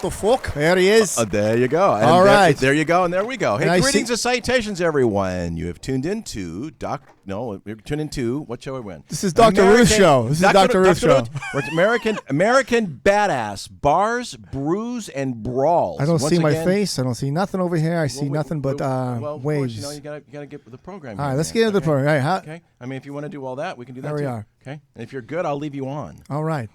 the fuck? There he is. There you go. And All right. There you go, and there we go. Hey, And greetings and salutations, everyone. You have tuned into you're tuned into what show are we in? This is Dr. Ruth's show. This is Dr. Ruth's show. It's American Badass Bars, Brews, and Brawls. I don't Once see my again, face. I don't see nothing over here. I see nothing but well, of waves. course, you gotta get with the program. All right, here, let's man. get into the program. All right, Okay. I mean, if you want to do all that, we can do that There too. we are. Okay. And if you're good, I'll leave you on. All right.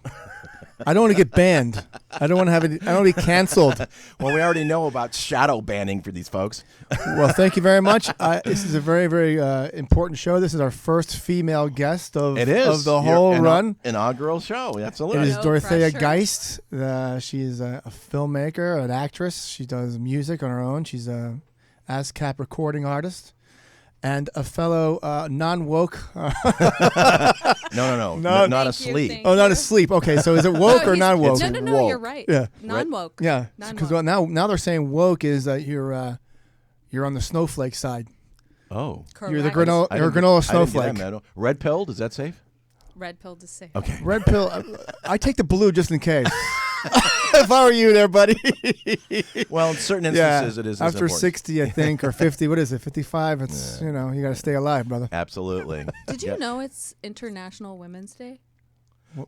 I don't want to get banned. I don't want to have it. I don't want to be canceled. Well, we already know about shadow banning for these folks. Well, thank you very much. This is a very, very important show. This is our first female guest of the whole run. Inaugural show. Absolutely. It is No Dorothea pressure. Geist. She is a filmmaker, an actress. She does music on her own. She's a ASCAP recording artist. And a fellow non-woke. No, No. not Thank asleep. you. Oh, not asleep. Okay, so is it woke or he's- non-woke? No, woke. you're right. Yeah. Non-woke. Yeah, because Non-woke. now they're saying woke is that you're on the snowflake side. Oh. Correct. You're the granola. You're a granola snowflake. Red pilled? Is that safe? Red pill to say. Okay. Red pill. I take the blue just in case. If I were you there, buddy. Well, in certain instances, it is. After important. 60, I think, or 50. What is it? 55. It's you got to stay alive, brother. Absolutely. Did you know it's International Women's Day?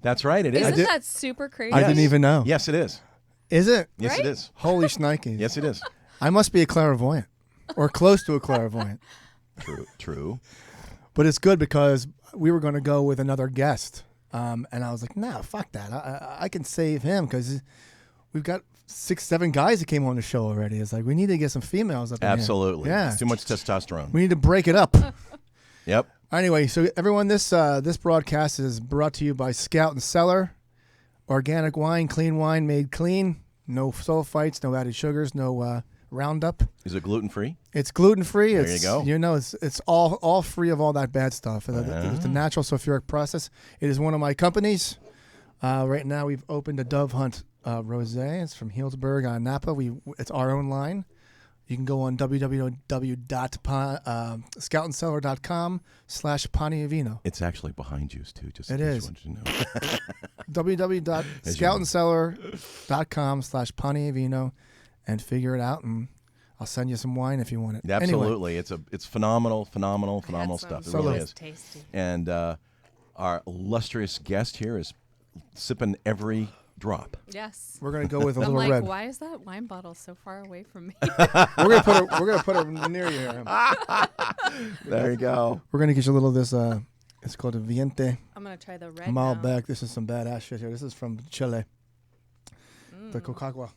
That's right. It is. Isn't that super crazy? I didn't even know. Yes, it is. Is it? Yes, Right? it is. Holy shnikes. Yes, it is. I must be a clairvoyant, or close to a clairvoyant. True. But it's good because we were going to go with another guest, and I was like, "No, fuck that. I can save him because we've got 6, 7 guys that came on the show already. It's like we need to get some females up in here. Absolutely. Yeah. It's too much testosterone. We need to break it up." Yep. Anyway, so everyone, this broadcast is brought to you by Scout and Cellar, organic wine, clean wine made clean, no sulfites, no added sugars, no Roundup. Is it gluten free? It's gluten free. There you go. It's all free of all that bad stuff. It's the natural sulfuric process. It is one of my companies. Right now, we've opened a Dove Hunt Rosé. It's from Healdsburg, Napa. It's our own line. You can go on www.scoutandcellar.com/Paniavino. It's actually behind you, too. Just It in is. case you wanted to know. www.scoutandcellar.com/Paniavino and figure it out, and I'll send you some wine if you want it. Absolutely. Anyway, It's phenomenal stuff. It really is. Tasty. And our illustrious guest here is sipping every drop. Yes. we're gonna go with a I'm little like, red. why is that wine bottle so far away from me? We're gonna put it near you. Here. There you go. We're gonna get you a little of this. It's called a Viente I'm gonna try the red now. Malbec. This is some badass shit here. This is from Chile, the Concagua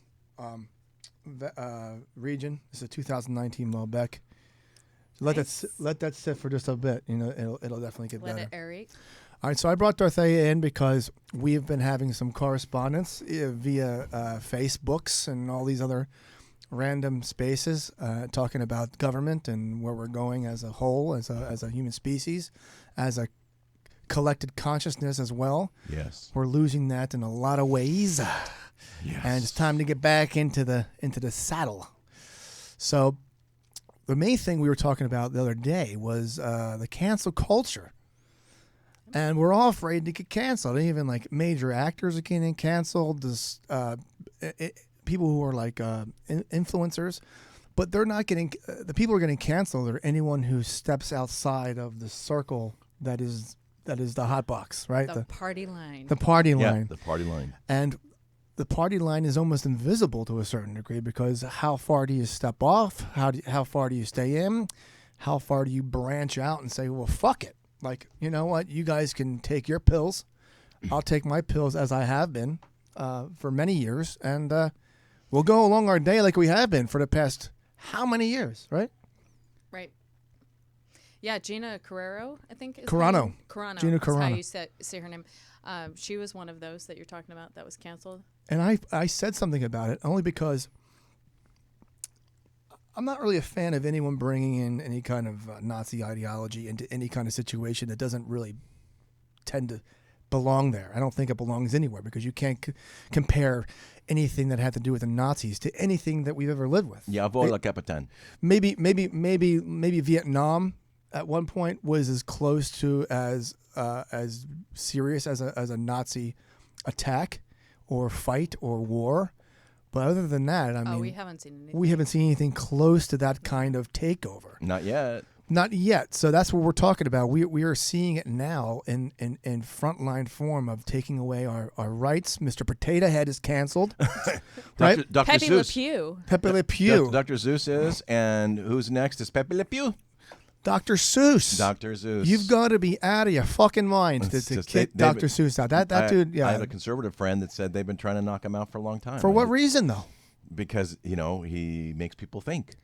region. This is a 2019 Malbec. Let that sit for just a bit. It'll definitely get Let better. it aerate. All right, so I brought Dorothea in because we've been having some correspondence via Facebooks and all these other random spaces talking about government and where we're going as a whole, as a human species, as a collected consciousness as well. Yes. We're losing that in a lot of ways, and it's time to get back into the saddle. So the main thing we were talking about the other day was the cancel culture. And we're all afraid to get canceled. Even like major actors are getting canceled. This, people who are like influencers, but they're not getting. The people who are getting canceled are anyone who steps outside of the circle that is the hot box, right? The party line. The party Yeah, line. the party line. And the party line is almost invisible to a certain degree because how far do you step off? How far do you stay in? How far do you branch out and say, well, fuck it? Like, you know what? You guys can take your pills. I'll take my pills as I have been for many years. And we'll go along our day like we have been for the past how many years, right? Right. Yeah, Gina Carrero, I think. Is Carano. Carano. Gina That's how Carano. you say her name. She was one of those that you're talking about that was canceled. And I said something about it only because I'm not really a fan of anyone bringing in any kind of Nazi ideology into any kind of situation that doesn't really tend to belong there. I don't think it belongs anywhere because you can't compare anything that had to do with the Nazis to anything that we've ever lived with. Yeah, avoid la Capitan. Maybe Vietnam at one point was as close to as serious as a Nazi attack or fight or war. But other than that, I mean, we haven't seen anything. we haven't seen anything close to that kind of takeover. Not yet. Not yet. So that's what we're talking about. We are seeing it now in frontline form of taking away our rights. Mr. Potato Head is canceled. Right? Dr. Pepe Le Zeus. Pew. Pepe Le Pew. Dr. Zeus is, and who's next is Pepe Le Pew. Dr. Seuss. Dr. Zeus. You've got to be out of your fucking mind to kick Dr. Seuss out. That dude, yeah. I have a conservative friend that said they've been trying to knock him out for a long time. For what reason, though? Because, he makes people think.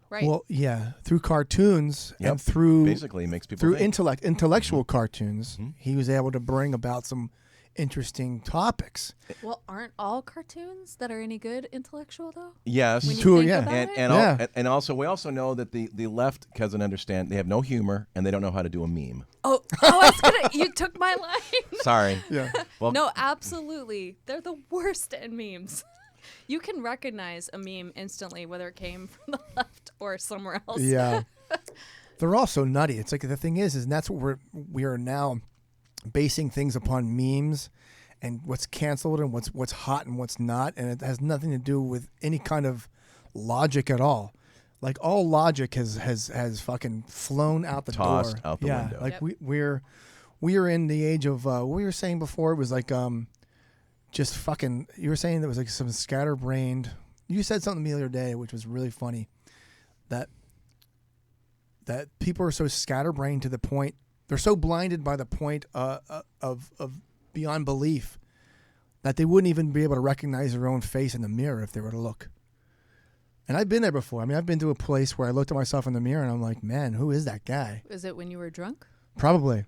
Right. Well, yeah, through cartoons Yep. and through Basically, he makes people through think. intellectual cartoons, he was able to bring about some interesting topics. Well, aren't all cartoons that are any good intellectual though? Yes. When you Sure, think yeah. about And it? and, Yeah. and also we also know that the left doesn't understand. They have no humor and they don't know how to do a meme. Oh, I was gonna. You took my line. Sorry. Yeah. Well, No, absolutely. They're the worst at memes. You can recognize a meme instantly, whether it came from the left or somewhere else. Yeah. They're all so nutty. It's like the thing is and that's what we are now basing things upon memes and what's canceled and what's hot and what's not, and it has nothing to do with any kind of logic at all. Like all logic has fucking flown out the Tossed door. out the window. Like Yep. we are in the age of what we were saying before. It was like just fucking. You were saying there was like some scatterbrained. You said something to me the other day, which was really funny. That people are so scatterbrained to the point they're so blinded by the point of beyond belief that they wouldn't even be able to recognize their own face in the mirror if they were to look. And I've been there before. I mean, I've been to a place where I looked at myself in the mirror and I'm like, man, who is that guy? Is it when you were drunk? Probably.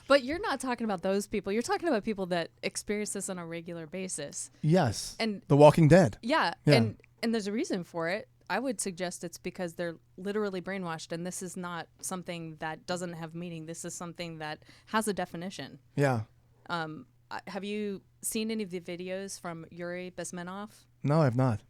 But you're not talking about those people. You're talking about people that experience this on a regular basis. Yes. And The Walking Dead. yeah, Yeah. and there's a reason for it. I would suggest it's because they're literally brainwashed, and this is not something that doesn't have meaning. This is something that has a definition. Yeah. Have you seen any of the videos from Yuri Bezmenov? No, I've not.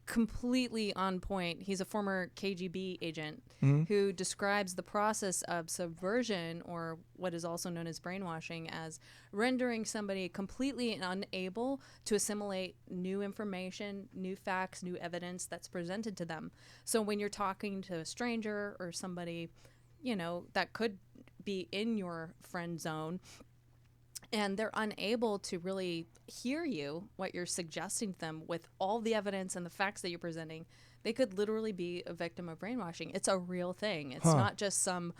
Completely on point. He's a former KGB agent who describes the process of subversion, or what is also known as brainwashing, as rendering somebody completely unable to assimilate new information, new facts, new evidence that's presented to them. So when you're talking to a stranger or somebody, that could be in your friend zone, and they're unable to really hear you, what you're suggesting to them with all the evidence and the facts that you're presenting, they could literally be a victim of brainwashing. It's a real thing. It's not just some,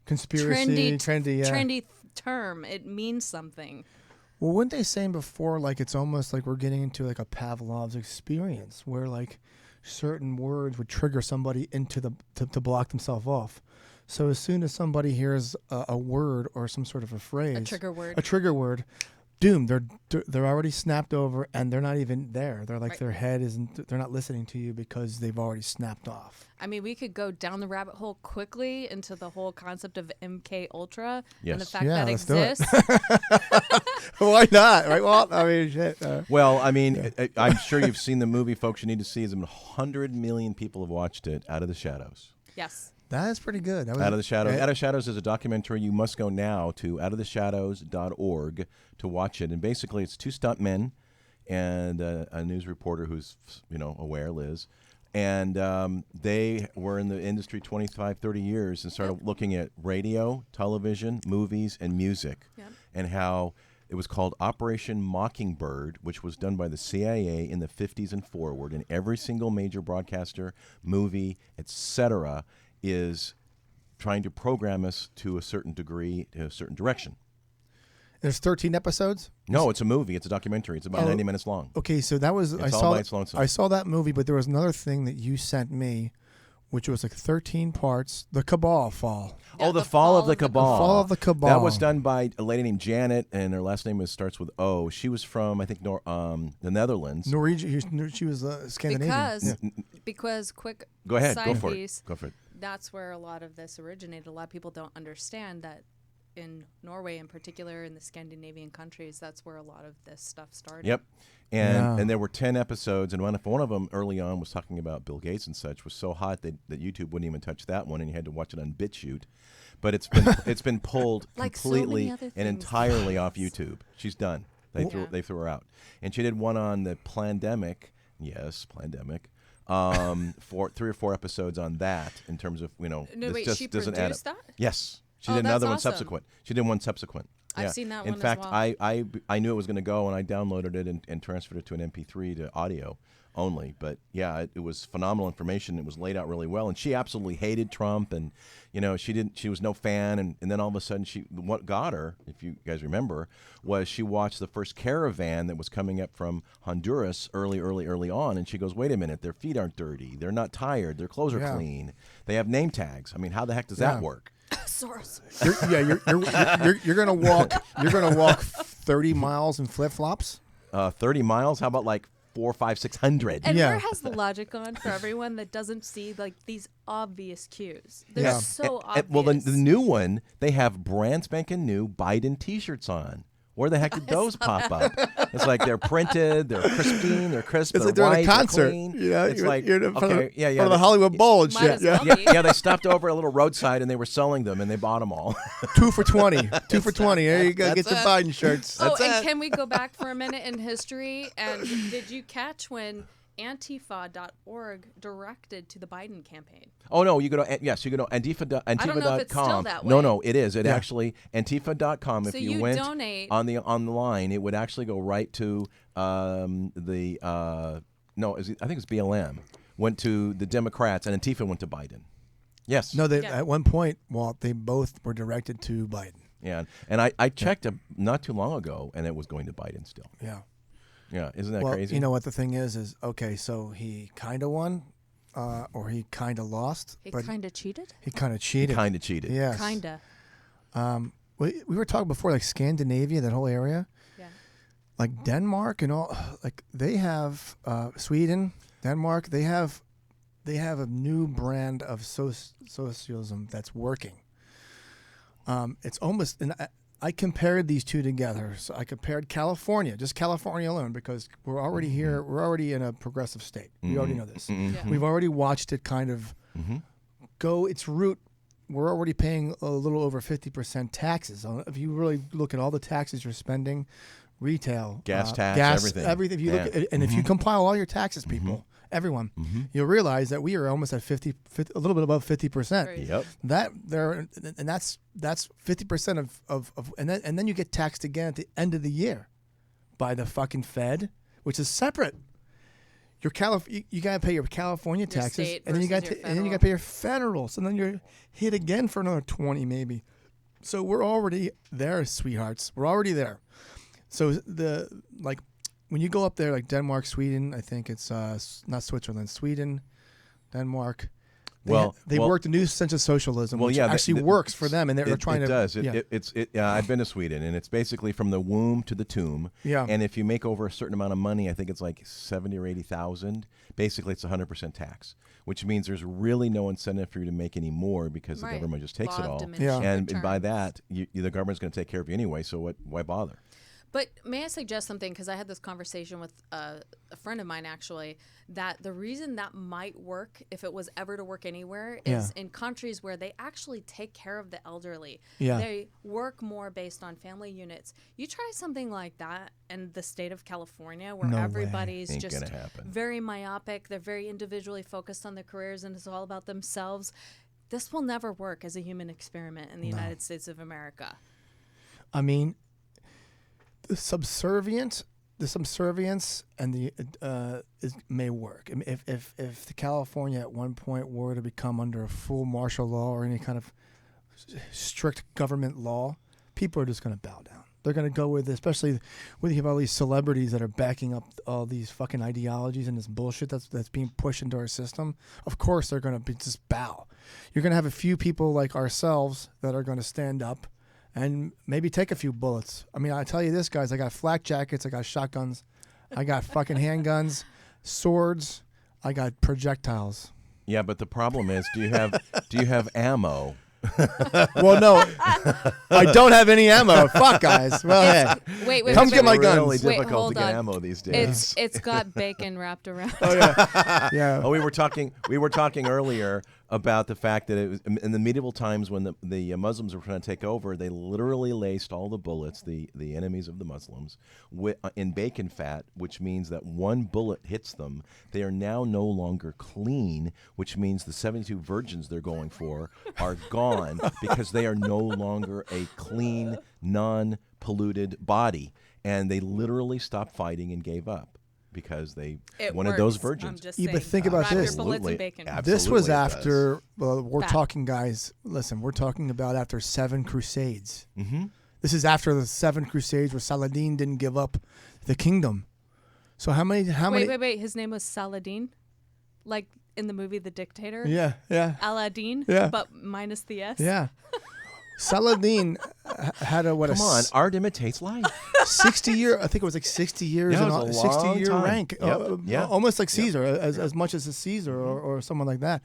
Conspiracy, trendy, yeah. trendy term. It means something. Well, weren't they saying before, like, it's almost like we're getting into like a Pavlov's experience where like certain words would trigger somebody into to block themselves off. So as soon as somebody hears a word or some sort of a phrase, A trigger word. Doom. They're already snapped over, and they're not even there. They're like Right. their head isn't. They're not listening to you because they've already snapped off. I mean, we could go down the rabbit hole quickly into the whole concept of MK Ultra and the Yes. fact Yeah, that let's do it. exists. Why not? Right? Well, I mean, shit. Well, I mean, I'm sure you've seen the movie. Folks, you need to see it. 100 million people have watched it. Out of the Shadows. Yes. That's pretty good. That was, Out of the Shadows. right? Out of Shadows is a documentary. You must go now to outoftheshadows.org to watch it. And basically, it's two stuntmen and a news reporter who's, aware, Liz. And they were in the industry 25, 30 years and started looking at radio, television, movies, and music. Yep. And how it was called Operation Mockingbird, which was done by the CIA in the 50s and forward. And every single major broadcaster, movie, etc., is trying to program us to a certain degree, to a certain direction. There's 13 episodes. No, it's a movie. It's a documentary. It's about 90 minutes long. Okay, so that was It's all by its lonesome. I saw that movie, but there was another thing that you sent me, which was like 13 parts. The Cabal Fall. Oh, the the Fall of the Cabal. Fall of the Cabal. That was done by a lady named Janet, and her last name starts with O. She was from, I think, the Netherlands. Norwegian. She was Scandinavian. Because quick Go ahead. side Go for piece, it. Go for it. that's where a lot of this originated. A lot of people don't understand that in Norway in particular, in the Scandinavian countries, that's where a lot of this stuff started. Yep. Yeah. And there were 10 episodes, and one of them early on was talking about Bill Gates and such, was so hot that YouTube wouldn't even touch that one, and you had to watch it on BitChute. But it's been pulled Like so many completely other and things. entirely off YouTube. She's done. They threw her out, and she did one on the pandemic. Yes, pandemic. For 3 or 4 episodes on that in terms of No, this wait, just she doesn't add up. produced that? Yes, she Oh, did that's another one awesome. subsequent. She did one subsequent. I've Yeah. seen that In one fact, as well. I knew it was going to go, and I downloaded it and transferred it to an MP3 to audio only. But yeah, it was phenomenal information. It was laid out really well, and she absolutely hated Trump, and she was no fan, and then all of a sudden what got her, if you guys remember, was she watched the first caravan that was coming up from Honduras early on, and she goes, wait a minute, their feet aren't dirty, they're not tired, their clothes are clean, they have name tags. I mean, how the heck does that work? Source. You're gonna walk. You're gonna walk 30 miles in flip flops. 30 miles? How about like 400, 500, 600? And Yeah. where has the logic gone for everyone that doesn't see like these obvious cues? They're so obvious. Well, the new one, they have brand spanking new Biden T-shirts on. Where the heck did those pop up? It's like they're printed, they're pristine, they're crisp, It's they're like they're white, at a concert. they're clean. It's like you're in front okay, of, front of the Hollywood Bowl and Might shit. as Yeah. well be. They stopped over a little roadside and they were selling them, and they bought them all. 2 for 20. 2 for 20. There you go. Get That's your it. Biden shirts. Oh, and can we go back for a minute in history? And did you catch when Antifa.org directed to the Biden campaign? Oh no, you go to Antifa.com. don't know if it's still that way. No, it is. It Yeah. actually Antifa.com. So If you you went donate- on the line, it would actually go right to I think it's BLM. Went to the Democrats, and Antifa went to Biden. Yes. No, they, Yeah. at one point, Walt, they both were directed to Biden. Yeah, and I checked not too long ago, and it was going to Biden still. Yeah. Yeah, isn't that Well, crazy? you know what the thing is okay, so he kind of won, or he kind of lost. He but kind of cheated? he kind of cheated. Kind of cheated. Yes. Kinda. We were talking before, like Scandinavia, that whole area. Yeah. Like Denmark and all, like they have Sweden, Denmark. They have a new brand of socialism that's working. It's almost, and I compared these two together. So I compared California, just California alone, because we're already here. We're already in a progressive state. We already know this. Yeah. We've already watched it kind of go its route. We're already paying a little over 50% taxes. If you really look at all the taxes you're spending, retail, Gas tax, everything. If you look at, and if you compile all your taxes, people, everyone, you'll realize that we are almost at 50, a little bit above 50%. Crazy. Yep. And that's 50% of and then you get taxed again at the end of the year by the fucking Fed, which is separate. Your you gotta pay your California taxes, state and then you versus got your and then you gotta pay your federal. So then you're hit again for another 20 maybe. So we're already there, sweethearts. We're already there. So when you go up there, like Denmark, Sweden, I think it's not Switzerland, Sweden, Denmark. They worked a new sense of socialism, which actually works for them, and they're trying to. It does. Yeah. I've been to Sweden, and it's basically from the womb to the tomb. Yeah. And if you make over a certain amount of money, I think it's like 70 or 80,000. Basically, it's 100% tax, which means there's really no incentive for you to make any more because the Right. government just takes Law it of all. diminishing And by returns. that, the government's going to take care of you anyway. So why bother? But may I suggest something? Because I had this conversation with a friend of mine, actually, that the reason that might work, if it was ever to work anywhere, is in countries where they actually take care of the elderly. Yeah. They work more based on family units. You try something like that in the state of California, where No way. everybody's Ain't just gonna happen. very myopic. They're very individually focused on their careers, and it's all about themselves. This will never work as a human experiment in the United States of America. I mean, the subservience and the may work. I mean, if the California at one point were to become under a full martial law or any kind of strict government law, people are just going to bow down. They're going to go with, especially when you have all these celebrities that are backing up all these fucking ideologies and this bullshit that's being pushed into our system. Of course, they're going to just bow. You're going to have a few people like ourselves that are going to stand up and maybe take a few bullets. I mean, I tell you this, guys, I got flak jackets, I got shotguns, I got fucking handguns, swords, I got projectiles. Yeah, but the problem is, do you have ammo? Well, no, I don't have any ammo. Fuck, guys. Well, hey. Wait. Come get my It's guns. really Wait, difficult to hold get on. ammo these days. It's got bacon wrapped around. Yeah. Oh, we were talking earlier about the fact that it was in the medieval times when the Muslims were trying to take over, they literally laced all the bullets, the enemies of the Muslims, in bacon fat, which means that one bullet hits them. They are now no longer clean, which means the 72 virgins they're going for are gone because they are no longer a clean, non-polluted body. And they literally stopped fighting and gave up. Because they wanted those virgins. Yeah, but think about this. Absolutely. This was after, we're talking, guys, listen, we're talking about after 7 Crusades. Mm-hmm. This is after the 7 Crusades where Saladin didn't give up the kingdom. So how many? Wait. His name was Saladin? Like in the movie The Dictator? Yeah. Aladdin? Yeah. But minus the S? Yeah. Saladin had Come on, art imitates life. 60 year, I think it was like 60 years, Yeah, it was a 60-year long time. rank, Yep. almost like Caesar, as much as a Caesar or someone like that.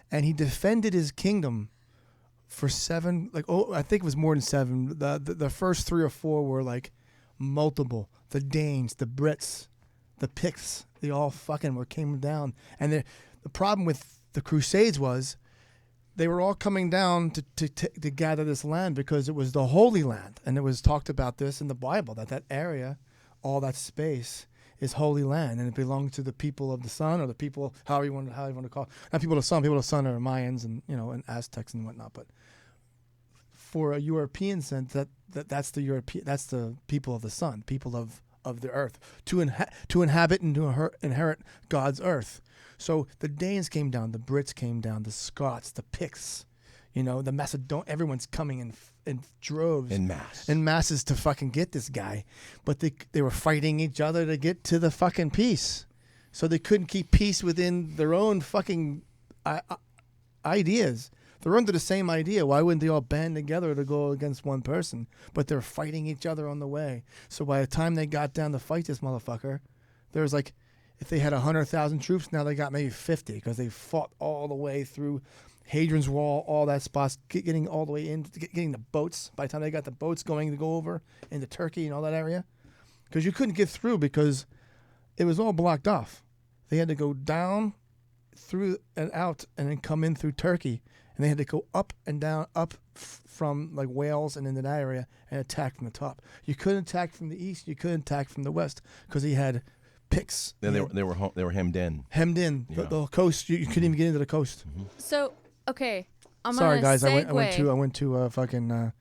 And he defended his kingdom for 7, I think it was more than 7. The first 3 or 4 were like multiple. The Danes, the Brits, the Picts, they all fucking came down. And the problem with the Crusades was they were all coming down to gather this land because it was the Holy Land. And it was talked about this in the Bible, that area, all that space is Holy Land. And it belonged to the people of the sun, or the people, however you want to call it. Not people of the sun. People of the sun are Mayans and, and Aztecs and whatnot. But for a European sense, that's the people of the sun, people of the earth, to inhabit and to inherit God's earth. So the Danes came down, the Brits came down, the Scots, the Picts, the Macedonians. Everyone's coming in droves, in masses to fucking get this guy, but they were fighting each other to get to the fucking peace. So they couldn't keep peace within their own fucking ideas. They're under the same idea. Why wouldn't they all band together to go against one person? But they're fighting each other on the way. So by the time they got down to fight this motherfucker, there was like, if they had 100,000 troops, now they got maybe 50 because they fought all the way through Hadrian's Wall, all that spots, getting all the way in, getting the boats. By the time they got the boats going to go over into Turkey and all that area, because you couldn't get through because it was all blocked off. They had to go down, through and out, and then come in through Turkey. And they had to go up and down, from like Wales and into that area and attack from the top. You couldn't attack from the east. You couldn't attack from the west because he had Picts. Then they were hemmed in. Yeah. The coast. You couldn't even get into the coast. Mm-hmm. So okay, Sorry guys, segue. I went to fucking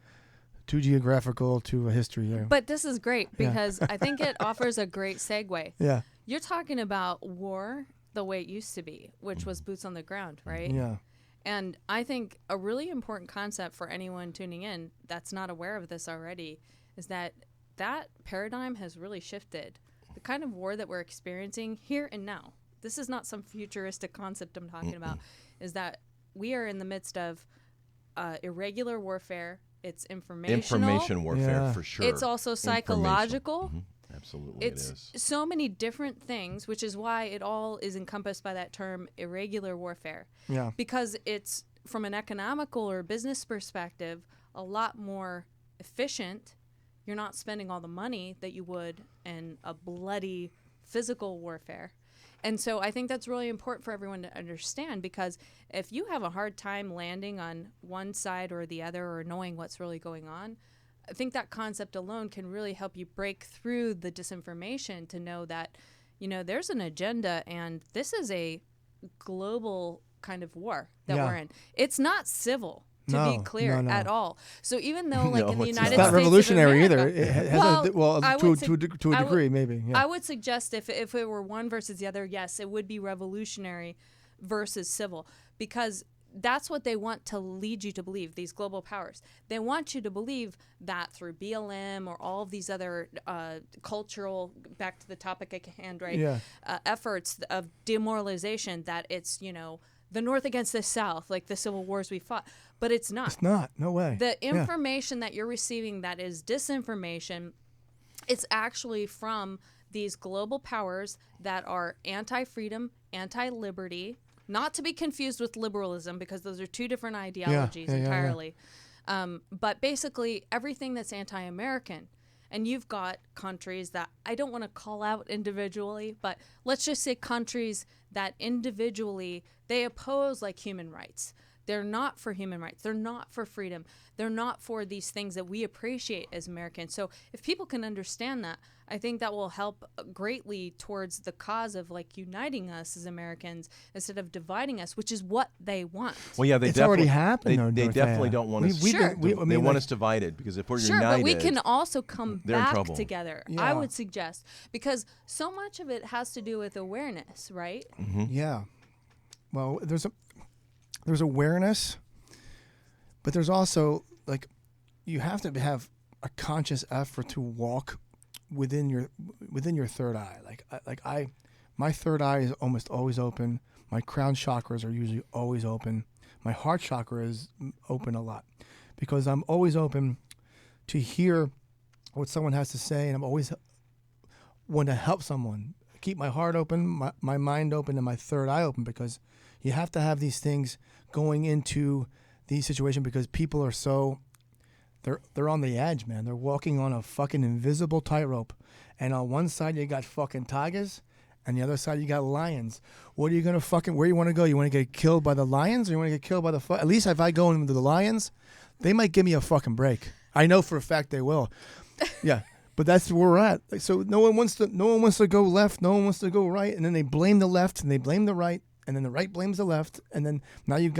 too geographical to history there. But this is great because I think it offers a great segue. Yeah. You're talking about war the way it used to be, which was boots on the ground, right? Yeah. And I think a really important concept for anyone tuning in that's not aware of this already is that paradigm has really shifted. The kind of war that we're experiencing here and now, this is not some futuristic concept I'm talking about, is that we are in the midst of irregular warfare. It's Information warfare, for sure. It's also psychological. Mm-hmm. Absolutely, it is. So many different things, which is why it all is encompassed by that term irregular warfare. Yeah. Because it's, from an economical or business perspective, a lot more efficient. You're not spending all the money that you would in a bloody physical warfare. And so I think that's really important for everyone to understand, because if you have a hard time landing on one side or the other or knowing what's really going on, I think that concept alone can really help you break through the disinformation to know that, there's an agenda, and this is a global kind of war that we're in. It's not civil, to be clear, at all. So even though, in the United States, it's not revolutionary of America, either. It has to a degree, maybe. Yeah. I would suggest if it were one versus the other, yes, it would be revolutionary versus civil, because that's what they want to lead you to believe, these global powers. They want you to believe that through BLM or all of these other cultural, back to the topic at hand, right? Yeah. Efforts of demoralization, that it's, the North against the South, like the civil wars we fought. But it's not. It's not. No way. The information that you're receiving that is disinformation, it's actually from these global powers that are anti-freedom, anti-liberty, not to be confused with liberalism, because those are two different ideologies entirely. But basically everything that's anti-American. And you've got countries that I don't want to call out individually, but let's just say countries that individually they oppose like human rights. They're not for human rights. They're not for freedom. They're not for these things that we appreciate as Americans. So if people can understand that, I think that will help greatly towards the cause of like uniting us as Americans instead of dividing us, which is what they want. Well, yeah, It's already happened. They definitely don't want us. Sure. They want us divided because if we're Sure, united, but we can also come they're in back trouble. together. Yeah. I would suggest because so much of it has to do with awareness, right? Yeah. Well, there's awareness, but there's also like you have to have a conscious effort to walk within your third eye. My third eye is almost always open. My crown chakras are usually always open. My heart chakra is open a lot because I'm always open to hear what someone has to say, and I'm always want to help someone. Keep my heart open, my mind open, and my third eye open because you have to have these things going into these situations because people are so they're on the edge, man. They're walking on a fucking invisible tightrope, and on one side you got fucking tigers, and the other side you got lions. What are you gonna where you want to go? You want to get killed by the lions, or you want to get killed by the at least if I go into the lions, they might give me a fucking break. I know for a fact they will. Yeah. But that's where we're at. So no one wants to go left, no one wants to go right, and then they blame the left and they blame the right, and then the right blames the left, and then now you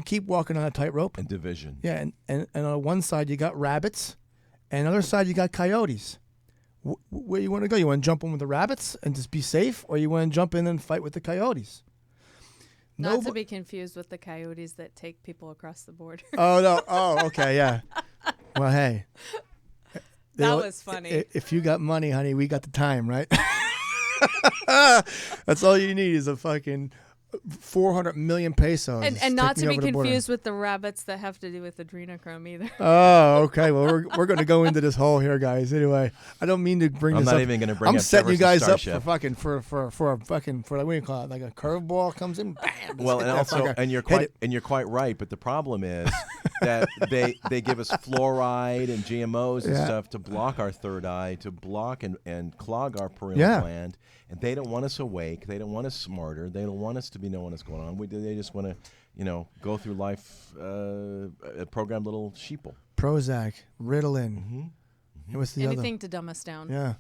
keep walking on a tightrope. And division. Yeah, and on one side you got rabbits, and on the other side you got coyotes. Where you want to go? You want to jump in with the rabbits and just be safe, or you want to jump in and fight with the coyotes? Not to be confused with the coyotes that take people across the border. Oh no! Oh, okay, yeah. Well, hey. That was funny. If you got money, honey, we got the time, right? That's all you need is a fucking 400 million pesos. And not to be confused with the rabbits that have to do with adrenochrome either. Oh, okay. Well, we're going to go into this hole here, guys. Anyway, I don't mean to bring I'm this not up. even going to bring I'm up setting you guys up Starship. for fucking for what do you call it? Like a curveball comes in, bam. Well, and also, and you're quite right. But the problem is that they give us fluoride and GMOs and stuff to block our third eye, to block and clog our pineal gland. And they don't want us awake. They don't want us smarter. They don't want us to be knowing what's going on. They just want to, go through life a programmed little sheeple. Prozac, Ritalin. What's the Anything to dumb us down. Yeah.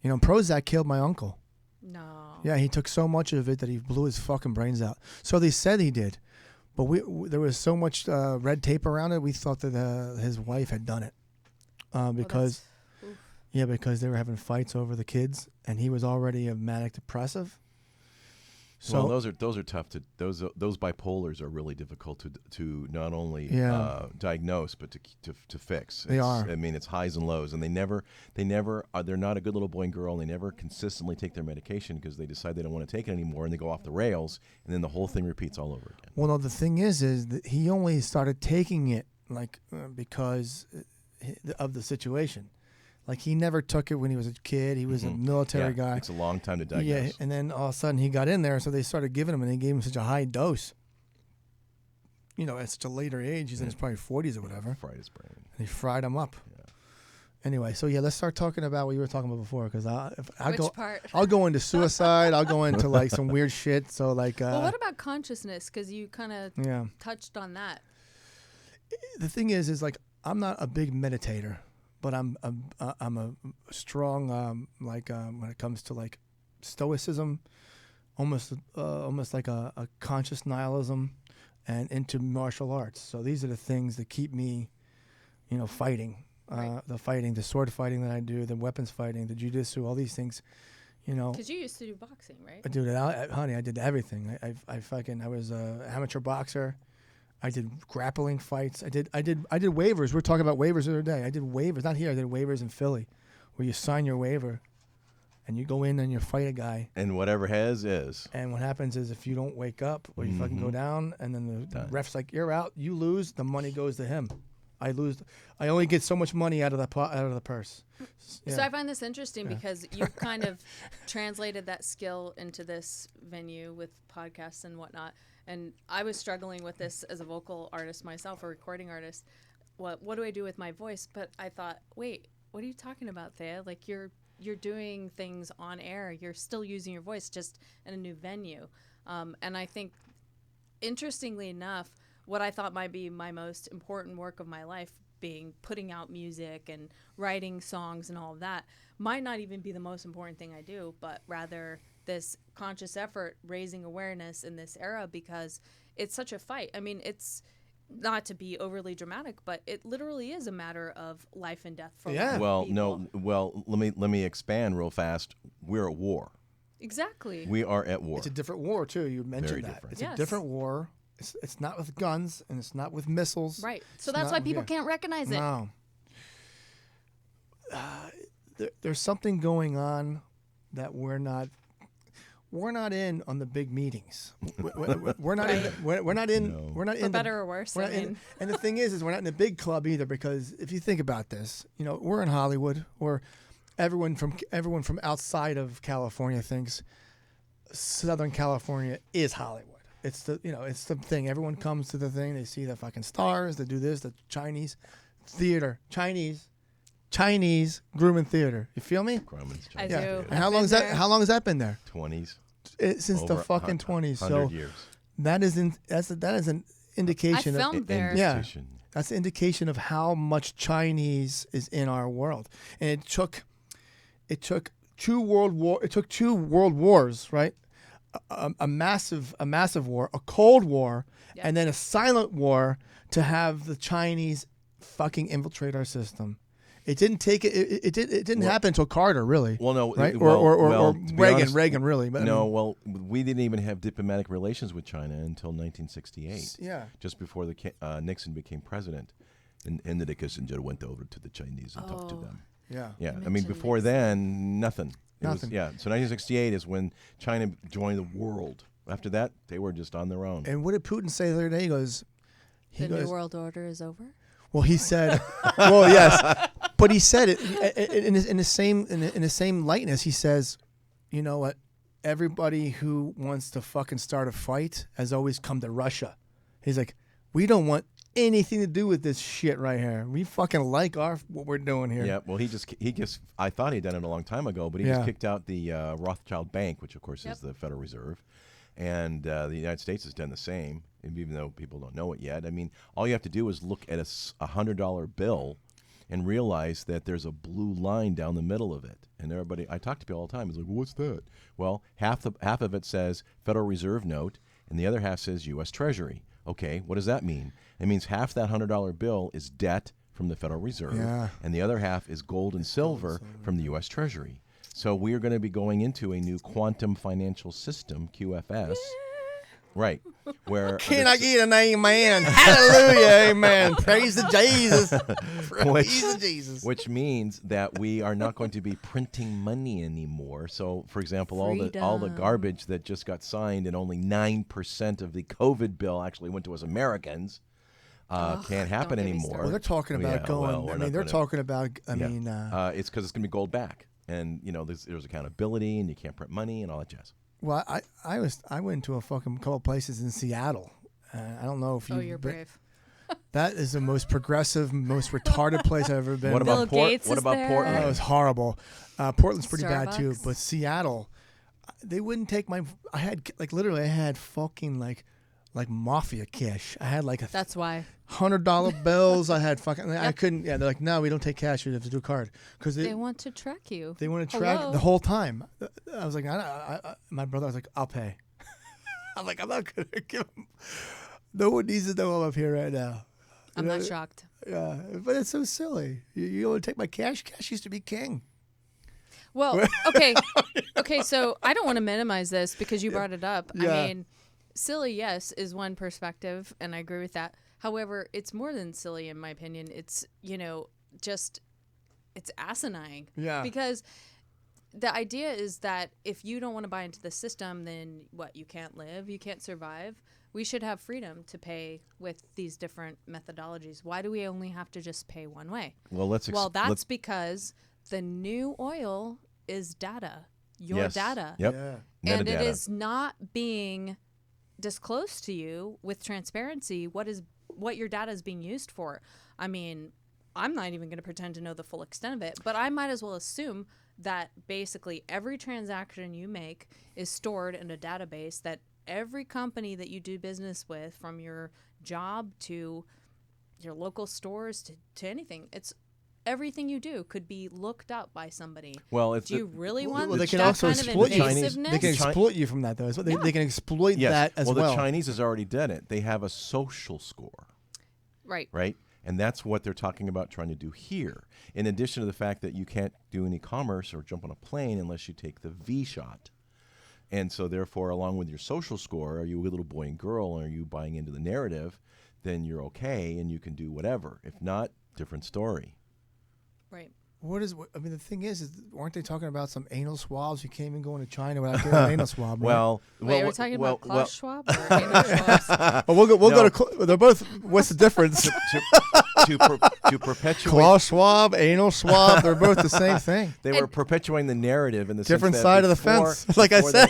Prozac killed my uncle. No. Yeah, he took so much of it that he blew his fucking brains out. So they said he did, but there was so much red tape around it. We thought that his wife had done it because they were having fights over the kids, and he was already a manic depressive. So those are tough to those bipolars are really difficult to not only diagnose but to fix. They are. I mean, it's highs and lows, and they're not a good little boy and girl. And they never consistently take their medication because they decide they don't want to take it anymore, and they go off the rails, and then the whole thing repeats all over again. Well, no, the thing is that he only started taking it because of the situation. Like, he never took it when he was a kid. He was a military guy. It takes a long time to diagnose. Yeah, and then all of a sudden he got in there, so they started giving him, and they gave him such a high dose. At such a later age, he's in his probably 40s or whatever. Fried his brain. And he fried him up. Yeah. Anyway, so let's start talking about what you were talking about before, because part? I'll go into suicide. I'll go into like some weird shit. So like. Well, what about consciousness? Because you kind of touched on that. The thing is like I'm not a big meditator. But I'm a strong when it comes to like stoicism, almost like a conscious nihilism, and into martial arts. So these are the things that keep me, fighting. Right. The sword fighting that I do, the weapons fighting, the jiu-jitsu, all these things. Because you used to do boxing, right? Dude, honey, I did everything. I was an amateur boxer. I did grappling fights. I did waivers. We were talking about waivers the other day. I did waivers, not here. I did waivers in Philly, where you sign your waiver, and you go in and you fight a guy. And whatever is. And what happens is if you don't wake up or you fucking go down, and then the ref's like, "You're out. You lose. The money goes to him. I lose. I only get so much money out of the purse." Yeah. So I find this interesting because you've kind of translated that skill into this venue with podcasts and whatnot. And I was struggling with this as a vocal artist myself, a recording artist. What do I do with my voice? But I thought, wait, what are you talking about, Thea? Like you're doing things on air. You're still using your voice, just in a new venue. And I think, interestingly enough, what I thought might be my most important work of my life, being putting out music and writing songs and all of that, might not even be the most important thing I do, but rather this conscious effort raising awareness in this era, because it's such a fight. I mean, it's not to be overly dramatic, but it literally is a matter of life and death for a lot of Well, people. no. Well, let me expand real fast. We're at war. Exactly. We are at war. It's a different war too. You mentioned Very that. different. It's Yes. a different war. It's not with guns and it's not with missiles. Right. So It's that's not- why people yeah. can't recognize it. No. There's something going on that we're not in on the big meetings. We're not in. We're not in. No. We're not For in. better or worse. We're I not in, mean, and the thing is we're not in a big club either, because if you think about this, we're in Hollywood, or everyone from outside of California thinks Southern California is Hollywood. It's the thing. Everyone comes to the thing. They see the fucking stars. They do this. The Chinese theater. Chinese Grumman Theater. You feel me? Grumman's I Chinese do. theater. And how long is there. that? How long has that been there? 20s. Since the Over fucking 20s. 100 So years. that is an I indication of filmed there. Yeah. Institution. that's an indication of how much Chinese is in our world. And it took two world wars, right? A massive war, a Cold War, Yep. and then a silent war to have the Chinese fucking infiltrate our system. It didn't take it. It didn't happen until Carter, really. Well, no, right? well, or to be Reagan, honest, Reagan, really. But I No, mean, well, we didn't even have diplomatic relations with China until 1968. yeah. Just before Nixon became president, and Henry Kissinger went over to the Chinese and talked to Oh. them. Yeah. Yeah, I mean, mentioned before Nixon. then, nothing. It was- Nothing. yeah, so 1968 is when China joined the world. After that, they were just on their own. And what did Putin say the other day? He The New goes, World Order is over. well, he said, well, yes, but he said it in the same lightness. He says, you know what? Everybody who wants to fucking start a fight has always come to Russia. He's like, we don't want anything to do with this shit right here. We fucking like what we're doing here. Yeah, well, he just I thought he'd done it a long time ago, but he just Yeah. kicked out the Rothschild Bank, which of course Yep. is the Federal Reserve, and the United States has done the same, even though people don't know it yet. I mean, all you have to do is look at a $100 bill and realize that there's a blue line down the middle of it. And everybody, I talk to people all the time, it's like, what's that? Well, half of it says Federal Reserve note, and the other half says U.S. Treasury. Okay, what does that mean? It means half that $100 bill is debt from the Federal Reserve, Yeah. and the other half is gold and silver from the U.S. Treasury. So we are going to be going into a new quantum financial system, QFS, right? Where Can I get an amen? Hallelujah, amen. Praise the Jesus. Praise the Jesus. which means that we are not going to be printing money anymore. So, for example, all the Freedom. garbage that just got signed, and only 9% of the COVID bill actually went to us Americans, can't happen don't get me anymore. started. Well, they're talking about Yeah, going. well, we're I not mean, they're gonna- talking about. Yeah. It's because it's going to be gold back, and there's accountability, and you can't print money and all that jazz. Well, I went to a fucking couple places in Seattle. I don't know if you. Oh, you're brave. That is the most progressive, most retarded place I've ever been. What Bill about Port? Gates What is about there. Portland? Oh, it was horrible. Portland's pretty bad too, Starbucks. but Seattle, they wouldn't take my. I had fucking like mafia cash. I had like That's why. $100 bills. I had fucking. I couldn't. Yeah, they're like, no, we don't take cash. You have to do card because They want to track you. they want to track Hello? the whole time. I was like, my brother was like, I'll pay. I'm like, I'm not gonna give him. No one needs to know I'm up here right now. I'm not shocked. Yeah, but it's so silly. You want to take my cash? Cash used to be king. Well, okay. So I don't want to minimize this because you brought it up. Yeah. I mean, silly, yes, is one perspective, and I agree with that. However, it's more than silly, in my opinion. It's just it's asinine. Yeah. Because the idea is that if you don't want to buy into the system, then what? You can't live, you can't survive. We should have freedom to pay with these different methodologies. Why do we only have to just pay one way? Well, Well, that's because the new oil is data, your yes. data. Yep. Yeah. And it Metadata. is not being disclosed to you with transparency what your data is being used for. I mean, I'm not even going to pretend to know the full extent of it, but I might as well assume that basically every transaction you make is stored in a database that every company that you do business with, from your job to your local stores to anything, it's everything you do could be looked up by somebody. Well, do you really want they can that also kind of exploit you. invasiveness? They can exploit you from that, though. They can exploit yes. that as well. Well, the Chinese has already done it. They have a social score. Right? And that's what they're talking about trying to do here. In addition to the fact that you can't do any commerce or jump on a plane unless you take the V shot. And so, therefore, along with your social score, are you a little boy and girl, and are you buying into the narrative, then you're okay and you can do whatever. If not, different story. Right. I mean, the thing is weren't they talking about some anal swabs? You can't even go into China without getting an anal swab, right? Wait, are we talking about Klaus Schwab or anal swabs? Well, we'll go to. They're both. What's the difference? to perpetuate Klaus Schwab, anal swab. They're both the same thing. They were perpetuating the narrative in the different sense side that of the fence. Like I said.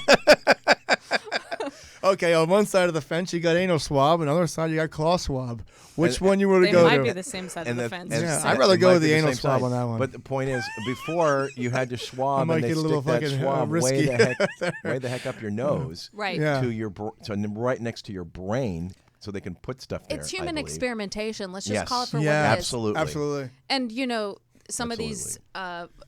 Okay, on one side of the fence you got anal swab, and on the other side you got Klaus Schwab. Which one you would go to? They might be the same side of the fence. Yeah, I'd rather go with the anal swab on that one. But the point is, before you had to swab, and they stick that swab way the heck up your nose, right, to right next to your brain, so they can put stuff there. It's human experimentation. Let's just call it for what it is. Absolutely. And some of these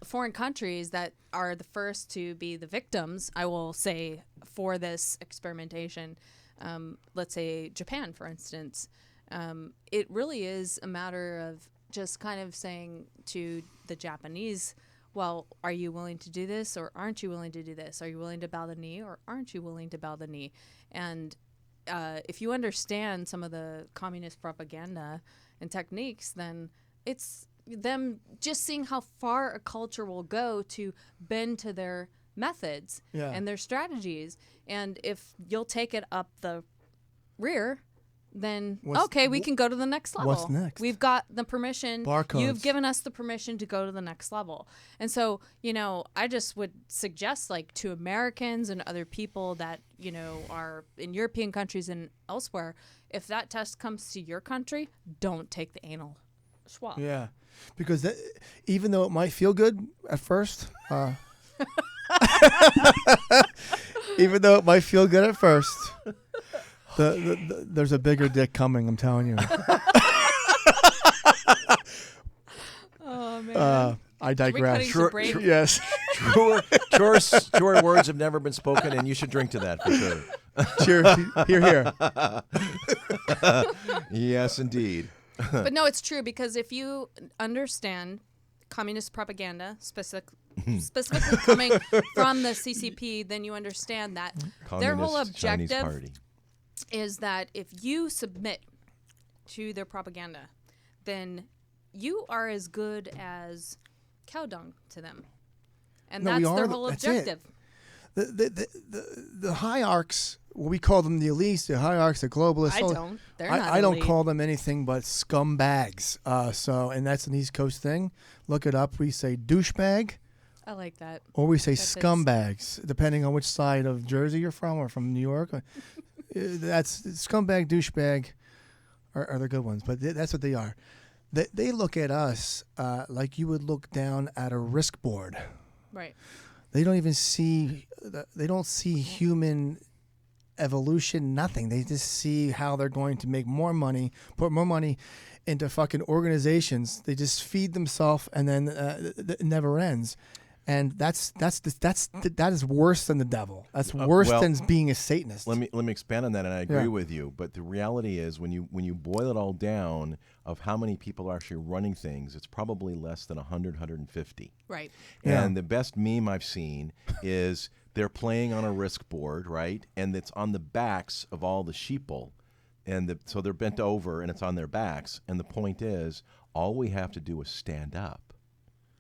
foreign countries that are the first to be the victims, I will say, for this experimentation, let's say Japan, for instance, it really is a matter of just kind of saying to the Japanese, well, are you willing to do this or aren't you willing to do this? Are you willing to bow the knee or aren't you willing to bow the knee? And if you understand some of the communist propaganda and techniques, then it's them just seeing how far a culture will go to bend to their methods and their strategies. And if you'll take it up the rear, then we can go to the next level. What's next? We've got the permission. Barcodes. You've given us the permission to go to the next level. And so, I just would suggest, like, to Americans and other people that, are in European countries and elsewhere, if that test comes to your country, don't take the anal swab. Yeah. Because even though it might feel good at first, there's a bigger dick coming, I'm telling you. Oh, man. I digress. Yes. Truer words have never been spoken, and you should drink to that for sure. Cheers. Hear. Yes, indeed. But no, it's true, because if you understand communist propaganda, specifically coming from the CCP, then you understand that their whole objective is that if you submit to their propaganda, then you are as good as cow dung to them. And that's their whole objective. The hierarchs, we call them the elites, the hierarchs, the globalists. I don't. They're not I don't elite. call them anything but scumbags. And that's an East Coast thing. Look it up. We say douchebag. I like that. Or we say scumbags, depending on which side of Jersey you're from or from New York. That's scumbag, douchebag are the good ones. But that's what they are. They look at us like you would look down at a risk board. Right. They don't even see. They don't see human evolution. Nothing. They just see how they're going to make more money, put more money into fucking organizations. They just feed themselves, and then it never ends. And that is worse than the devil. That's worse than being a Satanist. Let me expand on that, and I agree with you. But the reality is, when you boil it all down, of how many people are actually running things, it's probably less than 100, 150. Right. And the best meme I've seen is they're playing on a risk board, right? And it's on the backs of all the sheeple. So they're bent over, and it's on their backs. And the point is, all we have to do is stand up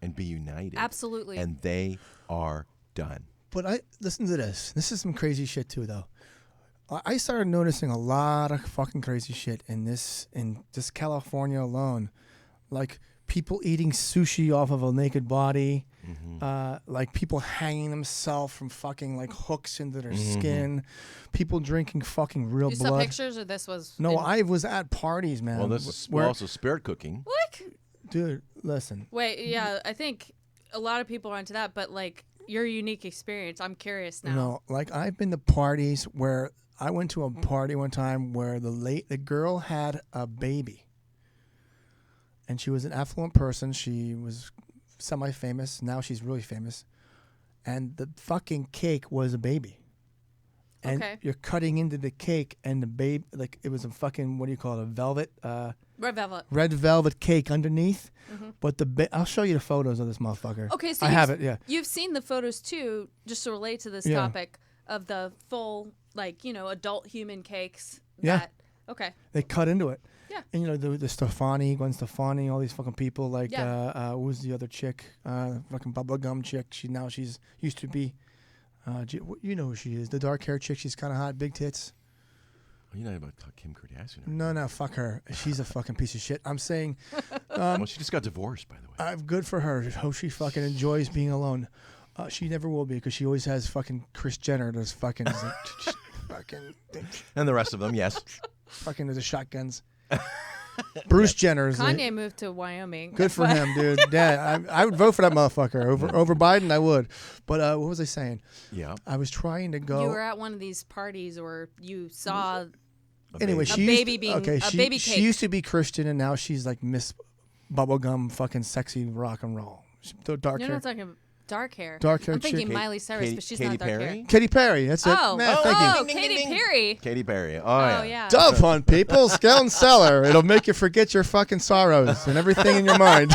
and be united. Absolutely. And they are done. But listen to this. This is some crazy shit too, though. I started noticing a lot of fucking crazy shit in just California alone, like people eating sushi off of a naked body, like people hanging themselves from fucking like hooks into their skin, people drinking fucking real blood. You saw pictures, or this was? No, I was at parties, man. Well, this is also spirit cooking. What? Dude, listen. Wait, yeah, I think a lot of people are into that, but like your unique experience, I'm curious now. No, like I've been to parties where I went to a party one time where the girl had a baby. And she was an affluent person. She was semi-famous. Now she's really famous. And the fucking cake was a baby. And you're cutting into the cake, and the baby, like it was a fucking, what do you call it, a velvet? Red velvet. Red velvet cake underneath. Mm-hmm. But I'll show you the photos of this motherfucker. Okay, so I have it, yeah. You've seen the photos too, just to relate to this topic, of the full, like, adult human cakes. Okay. They cut into it. Yeah. And the Stefani, Gwen Stefani, all these fucking people, like what was the other chick? Fucking bubblegum chick. She's used to be you know who she is. The dark hair chick, she's kinda hot, big tits. You're not about to talk Kim Kardashian. No, fuck her. She's a fucking piece of shit. I'm saying well, she just got divorced, by the way. Good for her. Hope she fucking enjoys being alone. She never will be, because she always has fucking Kris Jenner, those fucking fucking and the rest of them, yes. Fucking the shotguns. Bruce Jenner's. Kanye moved to Wyoming. Good for him, dude. Yeah, I would vote for that motherfucker over Biden. I would. But what was I saying? Yeah. I was trying to go. You were at one of these parties, or you saw. Anyway, a baby cake. She used to be Christian, and now she's like Miss Bubblegum, fucking sexy rock and roll. Dark You're hair. not talking about dark hair. Dark hair I'm thinking chick. Miley Cyrus, but she's not dark hair. Katy Perry. That's it. Oh, Man, thank you. Katy Perry. Katy Perry. Oh, yeah. Dove Hunt, people. Scale and Cellar. It'll make you forget your fucking sorrows and everything in your mind.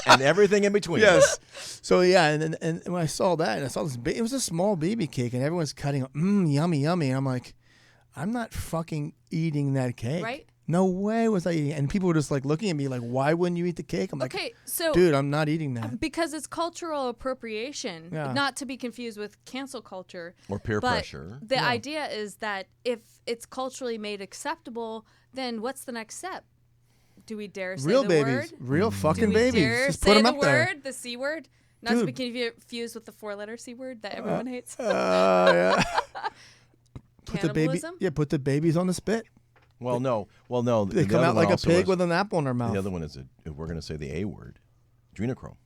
and everything in between. Yes. So, yeah, and when I saw that, and I saw this, it was a small baby cake, and everyone's cutting up, yummy, yummy. And I'm like, I'm not fucking eating that cake. Right? No way was I eating it. And people were just like looking at me like, why wouldn't you eat the cake? I'm like, okay, so dude, I'm not eating that. Because it's cultural appropriation, not to be confused with cancel culture. Or peer pressure. The idea is that if it's culturally made acceptable, then what's the next step? Do we dare say Real the babies. word? Real fucking Do we babies. dare Just say put them the up there. word, the C word? Not to be confused with the 4-letter C word that everyone hates. Yeah. Cannibalism? Put the babies on the spit. Well, no. They come out like a pig with an apple in their mouth. The other one is, if we're going to say the A word, adrenochrome.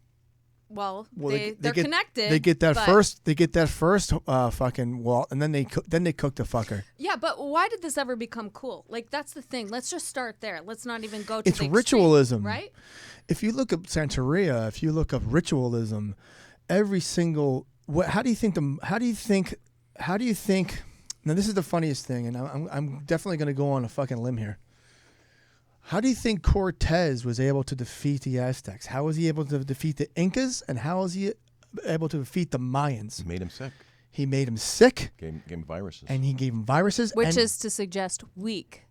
Well, they they're get, connected. They get that first. They get that first fucking wall, and then they cook the fucker. Yeah, but why did this ever become cool? Like, that's the thing. Let's just start there. Let's not even go to It's the ritualism, extreme, right? If you look up Santeria, if you look up ritualism, every single. How do you think? Now, this is the funniest thing, and I'm definitely going to go on a fucking limb here. How do you think Cortez was able to defeat the Aztecs? How was he able to defeat the Incas, and how was he able to defeat the Mayans? He made him sick. He made him sick. Gave him viruses. And he gave him viruses. Which is to suggest weak.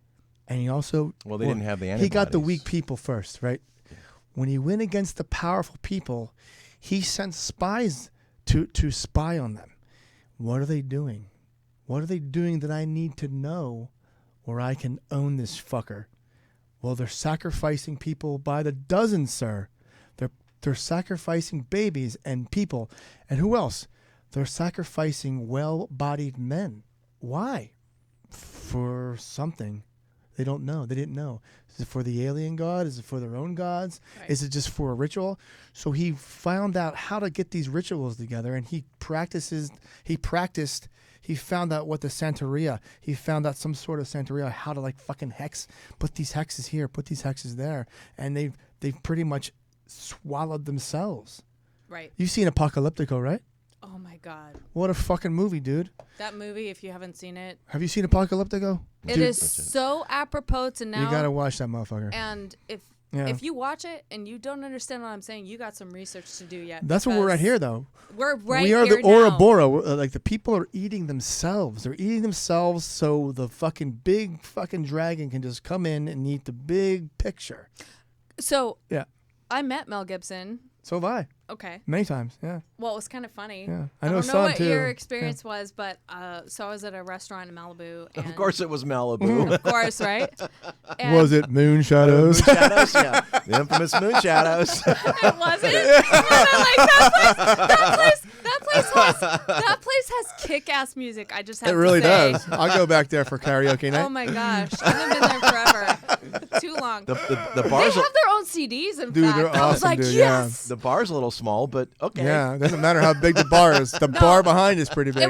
And he also... Well, they didn't have the antibodies. He got the weak people first, right? Yeah. When he went against the powerful people, he sent spies to spy on them. What are they doing? What are they doing that I need to know, or I can own this fucker? Well, they're sacrificing people by the dozen, sir. They're sacrificing babies and people. And who else? They're sacrificing well-bodied men. Why? For something. They don't know. They didn't know. Is it for the alien god? Is it for their own gods? Right. Is it just for a ritual? So he found out how to get these rituals together, and he practiced. He found out what the Santeria. He found out some sort of Santeria, how to like fucking hex. Put these hexes here, put these hexes there, and they've pretty much swallowed themselves. Right. You've seen Apocalyptico, right? Oh my God. What a fucking movie, dude. That movie, if you haven't seen it. Have you seen Apocalyptico? It is so apropos to now. You gotta watch that motherfucker. And if you watch it and you don't understand what I'm saying, you got some research to do yet. That's what we're at here, though. We're right here. We are here the Ouroboros. Like, the people are eating themselves. They're eating themselves so the fucking big fucking dragon can just come in and eat the big picture. So, yeah, I met Mel Gibson. So have I. Okay. Many times, yeah. Well, it was kind of funny. Yeah, I don't know what your experience was, but so I was at a restaurant in Malibu. And of course, it was Malibu. Of course, right? And was it Moon Shadows? Moon Shadows, yeah, the infamous Moon Shadows. It wasn't. That place has kick-ass music. I just have to say. It really does. I'll go back there for karaoke night. Oh my gosh, I haven't been there forever. too long. The They bar's have their own CDs, in Dude, fact. they're I was awesome, like, dude, yes. the bar's a little small, but okay. Yeah, it doesn't matter how big the bar is. The bar behind is pretty big.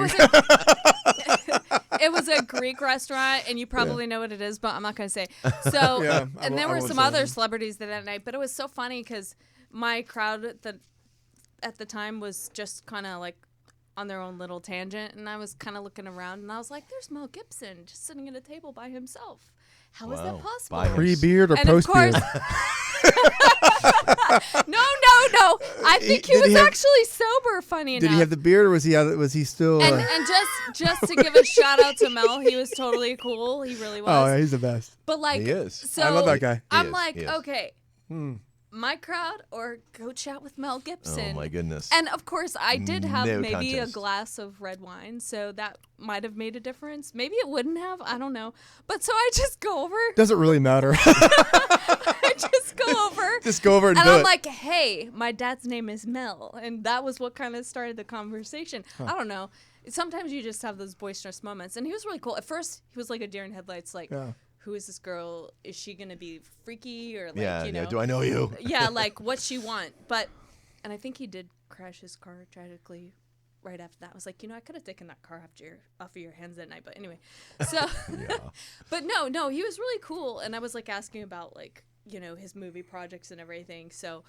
It was a Greek restaurant, and you probably know what it is, but I'm not going to say. So, Yeah, and there I were won't some say other that. celebrities that night, but it was so funny because my crowd at the time was just kind of like on their own little tangent, and I was kind of looking around, and I was like, "There's Mel Gibson just sitting at a table by himself. How is that Wow. possible?" By him- Pre-beard or And of post-beard? No. I think he Did was he have- actually sober. Funny enough. Did he have the beard, or was he still? and just to give a shout out to Mel, he was totally cool. He really was. Oh, yeah, he's the best. But like, He is. so I love that guy. I'm is, like, he is. okay, my crowd or go chat with Mel Gibson. Oh my goodness. And of course, I did have No maybe contest. a glass of red wine, so that might have made a difference. Maybe it wouldn't have. I don't know. But so I just go over. Doesn't really matter. I just go over. Just go over and And do I'm it. like, hey, my dad's name is Mel. And that was what kind of started the conversation. I don't know. Sometimes you just have those boisterous moments. And he was really cool. At first, he was like a deer in headlights, like, Yeah. who is this girl? Is she going to be freaky? Or like, yeah, you know. yeah. Do I know you? Yeah, like, what's she want? And I think he did crash his car tragically right after that. I was like, I could have taken that car off of your hands that night. But anyway, so, but no, he was really cool. And I was like asking about like, his movie projects and everything. So,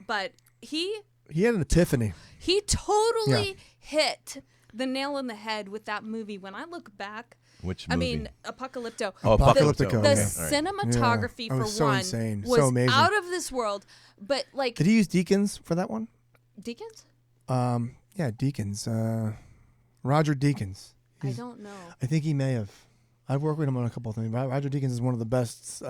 but he had an epiphany. totally hit the nail on the head with that movie. When I look back, Which I movie? mean, Apocalypto. Oh, Apocalypto, The okay. cinematography Yeah. Oh, for so one insane. was So amazing. out of this world. But like Did he use Deakins for that one? Deakins, Yeah, Deakins. Roger Deakins. I don't know. I think he may have. I've worked with him on a couple of things. Roger Deakins is one of the best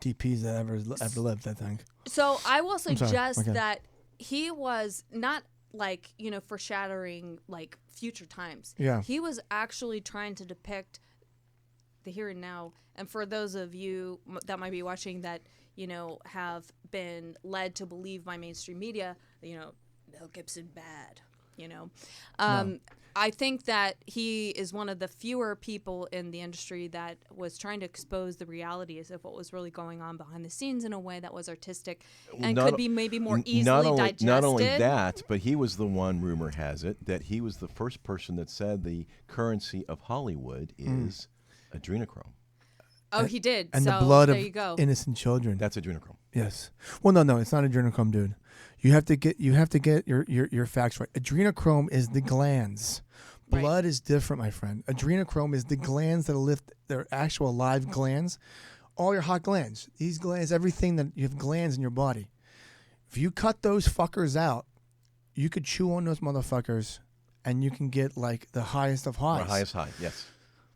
DPs that ever lived, I think. So I will sorry. suggest Okay. that he was not like, foreshadowing like future times. Yeah. He was actually trying to depict the here and now. And for those of you that might be watching that, have been led to believe by mainstream media, Mel Gibson bad, I think that he is one of the fewer people in the industry that was trying to expose the realities of what was really going on behind the scenes in a way that was artistic and Not- could be maybe more easily digested. Not only that, but he was the one, rumor has it, that he was the first person that said the currency of Hollywood is adrenochrome. Oh, he did. And so the blood there of you go. innocent children. That's adrenochrome. Yes. Well, no, it's not adrenochrome, dude. You have to get your facts right. Adrenochrome is the glands. Right. Blood is different, my friend. Adrenochrome is the glands that lift their actual live glands. All your hot glands. These glands, everything that you have glands in your body. If you cut those fuckers out, you could chew on those motherfuckers and you can get like the highest of highs. Or highest high, yes.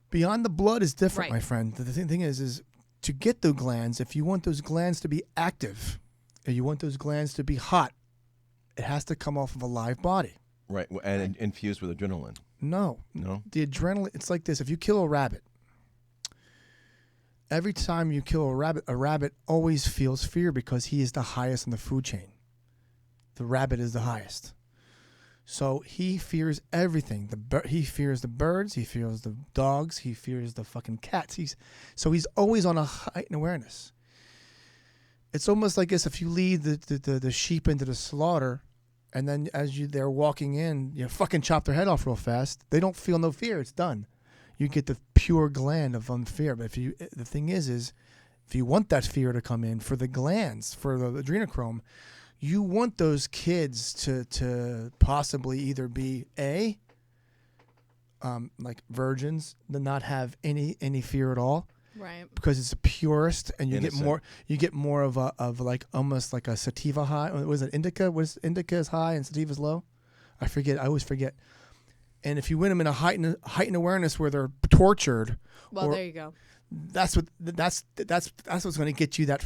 Beyond the blood is different, Right. my friend. The thing is to get the glands, if you want those glands to be active, and you want those glands to be hot, it has to come off of a live body. Right, and infused with adrenaline. No. The adrenaline, it's like this. If you kill a rabbit, every time you kill a rabbit always feels fear because he is the highest in the food chain. The rabbit is the highest. So he fears everything. He fears the birds. He fears the dogs. He fears the fucking cats. He's always on a heightened awareness. It's almost like this: if you lead the sheep into the slaughter, and then as they're walking in, you fucking chop their head off real fast. They don't feel no fear. It's done. You get the pure gland of unfear. But the thing is if you want that fear to come in for the glands, for the adrenochrome, you want those kids to possibly either be like virgins, to not have any fear at all, Right. because it's the purest, and you Innocent. get more of like almost like a sativa high. Was it indica? Was indica is high and sativa's low? I forget. I always forget. And if you win them in a heightened awareness where they're tortured, Well, or- there you go. that's what's going to get you that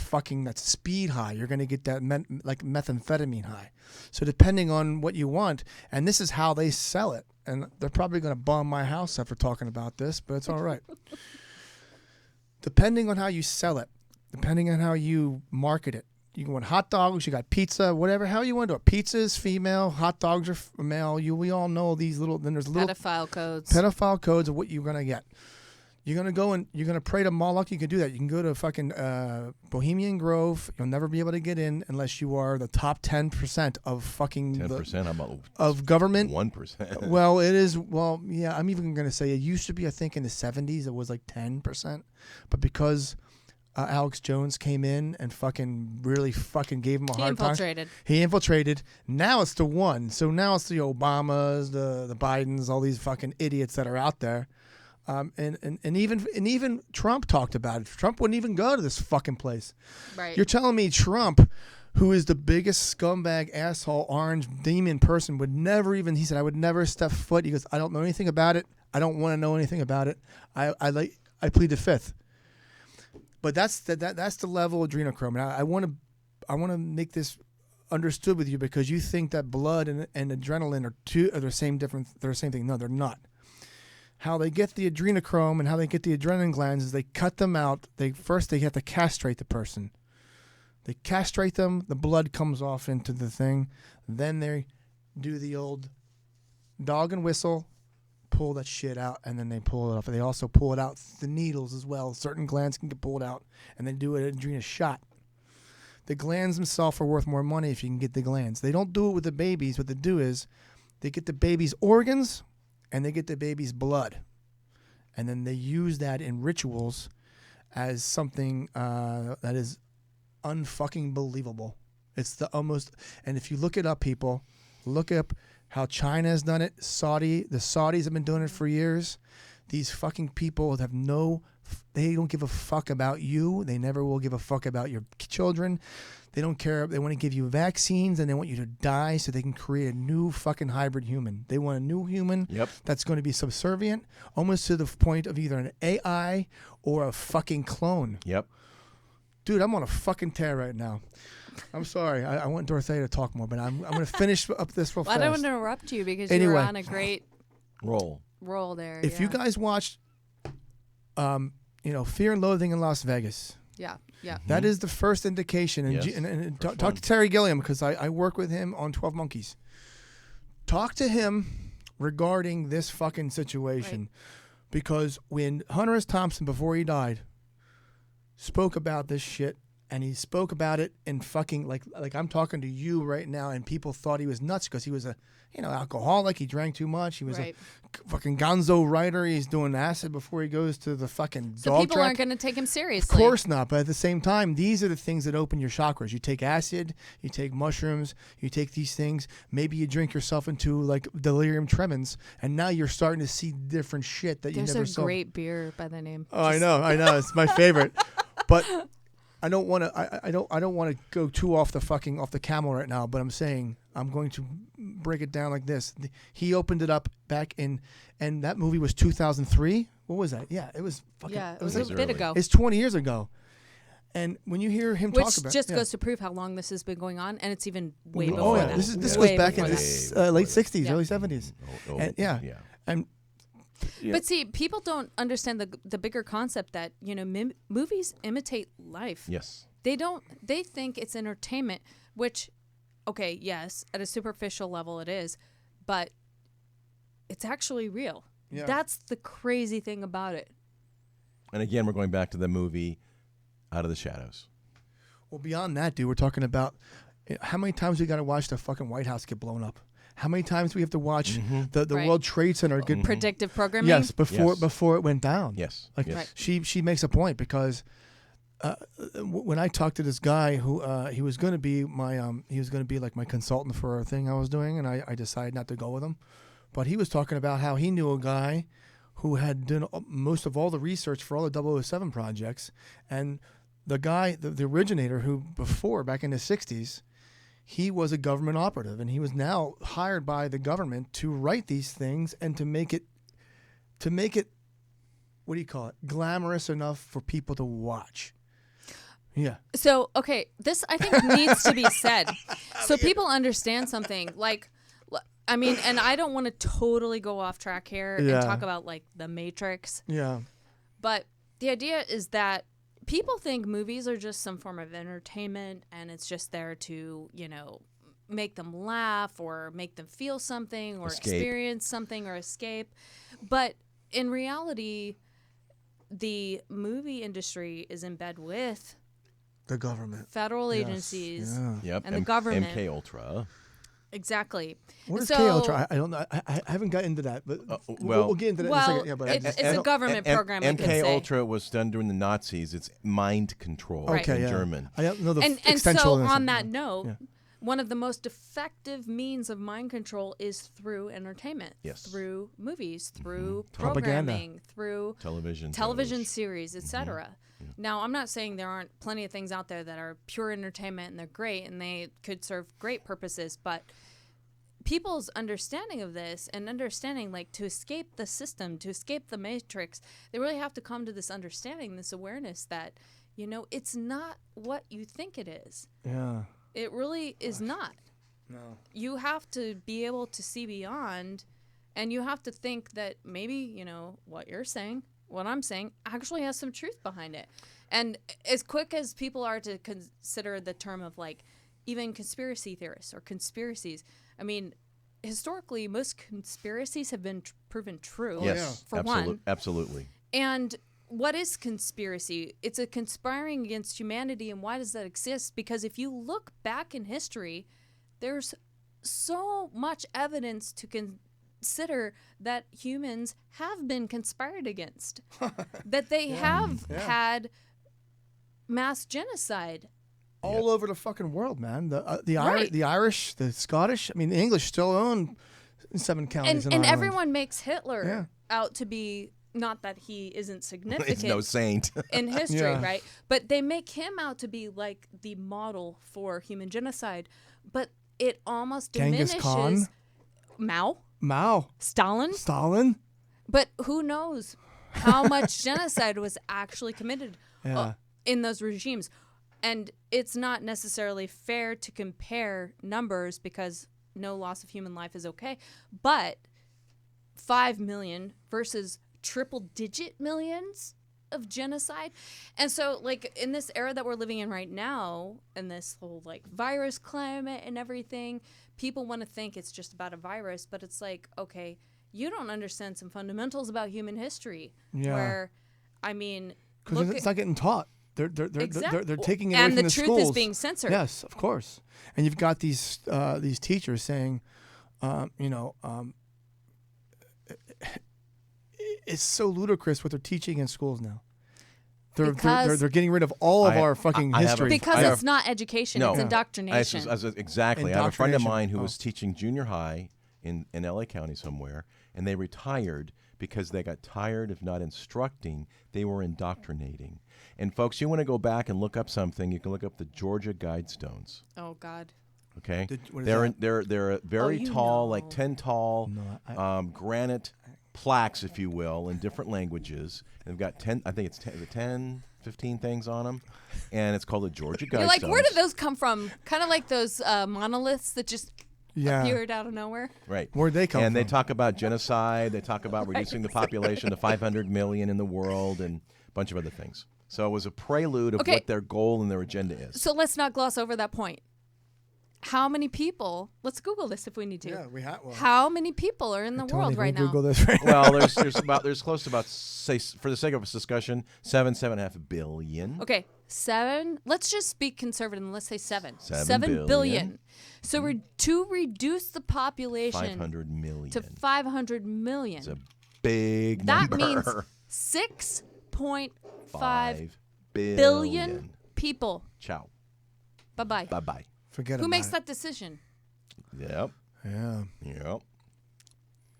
speed high. You're going to get that like methamphetamine high. So depending on what you want, and this is how they sell it, and they're probably going to bomb my house after talking about this, but it's all right. Depending on how you sell it, depending on how you market it, you want hot dogs, you got pizza, whatever, how you want to do it. Pizza is female, hot dogs are male. We all know these little. Then there's little Pedophile codes. pedophile codes of what you're going to get. You're gonna go and you're gonna pray to Moloch. You can do that. You can go to fucking Bohemian Grove. You'll never be able to get in unless you are the top 10% of fucking 10%. of government. 1%. Well, it is. Well, yeah. I'm even gonna say it used to be. I think in the 70s it was like 10%, but because Alex Jones came in and fucking really fucking gave him a hard time. He infiltrated. Now it's the one. So now it's the Obamas, the Bidens, all these fucking idiots that are out there. And even Trump talked about it. Trump wouldn't even go to this fucking place. Right. You're telling me Trump, who is the biggest scumbag, asshole, orange demon person, would never even, he said, I would never step foot. He goes, I don't know anything about it. I don't want to know anything about it. I plead the fifth. But that's the level of adrenochrome. And I want to make this understood with you because you think that blood and adrenaline are the same thing. No, they're not. How they get the adrenochrome and how they get the adrenaline glands is they cut them out. They have to castrate the person. They castrate them. The blood comes off into the thing. Then they do the old dog and whistle, pull that shit out, and then they pull it off. They also pull it out the needles as well. Certain glands can get pulled out, and they do an adrenal shot. The glands themselves are worth more money if you can get the glands. They don't do it with the babies. What they do is they get the baby's organs and they get the baby's blood, and then they use that in rituals as something that is unfucking believable. It's the almost, and if you look it up, people, look up how China has done it. the Saudis have been doing it for years. These fucking people have they don't give a fuck about you. They never will give a fuck about your children. They don't care. They want to give you vaccines and they want you to die so they can create a new fucking hybrid human. They want a new human that's going to be subservient, almost to the point of either an AI or a fucking clone. Yep. Dude, I'm on a fucking tear right now. I'm sorry. I want Dorothea to talk more, but I'm going to finish up this real fast. I don't want to interrupt you because Anyway. you're on a great roll there. If you guys watched, Fear and Loathing in Las Vegas. Yeah. That is the first indication. And talk to Terry Gilliam because I work with him on 12 Monkeys. Talk to him regarding this fucking situation. Right. Because when Hunter S. Thompson, before he died, spoke about this shit, and he spoke about it in fucking like I'm talking to you right now, and people thought he was nuts because he was a alcoholic. He drank too much. He was a fucking gonzo writer. He's doing acid before he goes to the fucking dog track. So people aren't going to take him seriously. Of course not. But at the same time, these are the things that open your chakras. You take acid, you take mushrooms, you take these things. Maybe you drink yourself into like delirium tremens, and now you're starting to see different shit that you never saw. There's a great beer by the name. Oh, I know. It's my favorite. But I don't want to. I don't want to go too off the camel right now. But I'm saying I'm going to break it down like this. He opened it up back in, and that movie was 2003. What was that? Yeah, it was fucking. Yeah, it was a bit ago. It's 20 years ago. And when you hear him talk about, which just goes to prove how long this has been going on, and it's even way before that. This goes back in the late 60s, early 70s. And but see, people don't understand the bigger concept that movies imitate life. Yes. They think it's entertainment, which, okay, yes, at a superficial level it is, but it's actually real. Yeah. That's the crazy thing about it. And again, we're going back to the movie Out of the Shadows. Well, beyond that, dude, we're talking about how many times we got to watch the fucking White House get blown up. How many times we have to watch the World Trade Center get predictive programming? Yes, before it went down. Yes. Like she makes a point because when I talked to this guy who he was going to be like my consultant for a thing I was doing, and I decided not to go with him. But he was talking about how he knew a guy who had done most of all the research for all the 007 projects, and the guy, the originator, who before back in the 60s. He was a government operative, and he was now hired by the government to write these things and to make it, what do you call it, glamorous enough for people to watch. Yeah. So, okay, this I think needs to be said so people understand something. Like, I mean, and I don't want to totally go off track here and talk about like the Matrix. Yeah. But the idea is that people think movies are just some form of entertainment and it's just there to, make them laugh or make them feel something or experience something or escape. But in reality, the movie industry is in bed with The government. federal Yes, agencies yeah. Yep. and the government. MK Ultra. Exactly. What is So- KO? I don't know. I haven't got into that, but well- we'll get into that in a Well, second. Yeah, but it's a government program. we could MK say. Ultra was done during the Nazis. It's mind control Right. okay, in yeah. German. I don't know the And extension so of this. on that note, Yeah. one of the most effective means of mind control is through entertainment. Yes. Through movies, through Propaganda. programming, through Television shows. series, etc. Now, I'm not saying there aren't plenty of things out there that are pure entertainment and they're great and they could serve great purposes, but people's understanding of this and understanding, like, to escape the system, to escape the matrix, they really have to come to this understanding, this awareness that, you know, it's not what you think it is. Yeah. It really is not. No. You have to be able to see beyond, and you have to think that maybe, you know, what you're saying, what I'm saying, actually has some truth behind it. And as quick as people are to consider the term of, like, even conspiracy theorists or conspiracies, I mean, historically, most conspiracies have been proven true. Yes, For one. absolutely. And what is conspiracy? It's a conspiring against humanity. And why does that exist? Because if you look back in history, there's so much evidence to consider that humans have been conspired against, that they have had mass genocide. All over the fucking world, man. The Right. the Irish, the Scottish. I mean, the English still own 7 counties. And in Ireland. everyone makes Hitler Yeah. out to be, not that he isn't He's significant. no saint. in history, Yeah. right? But they make him out to be like the model for human genocide. But it almost Genghis diminishes Khan? Mao, Stalin. Stalin. But who knows how much genocide was actually committed Yeah. in those regimes. And it's not necessarily fair to compare numbers because no loss of human life is okay. But 5 million versus triple-digit millions of genocide. And so, like, in this era that we're living in right now, in this whole, like, virus climate and everything, people want to think it's just about a virus, but it's like, okay, you don't understand some fundamentals about human history. Yeah. Where, I mean, Because look it's at, not getting taught. They're Exactly. taking it And away from the the truth schools. is being censored. Yes, of course. And you've got these teachers saying, it's so ludicrous what they're teaching in schools now. They're getting rid of all of our fucking I have a- history. because I have- it's not education, No. it's Yeah. indoctrination. Exactly. I have a friend of Indoctrination. mine who Oh. was teaching junior high in LA County somewhere, and they retired because they got tired of not instructing, they were indoctrinating. And folks, you want to go back and look up something, you can look up the Georgia Guidestones. Oh, God. Okay? What is They're that? they're very you tall, know. like 10 tall No, granite plaques, if you will, in different languages. And they've got 10, I think it's 10, 15 things on them. And it's called the Georgia Guidestones. You're like, where did those come from? Kind of like those monoliths that just appeared out of nowhere. Right. Where'd they come And they from? talk about genocide. They talk about reducing the population to 500 million in the world and a bunch of other things. So it was a prelude of Okay. what their goal and their agenda is. So let's not gloss over that point. How many people, let's Google this if we need to. Yeah, we have. Well, How many people are in the Tony, world can right we now? Google this right Well, there's close to about, say, for the sake of this discussion, 7.5 billion. Okay, 7. Let's just be conservative and let's say 7. 7 billion. So to reduce the population 500 million. to 500 million. It's a big That number. means 6.5 5 billion people. Ciao. Bye-bye. Bye-bye. Forget Who about makes it. that decision? Yep. Yeah. Yep.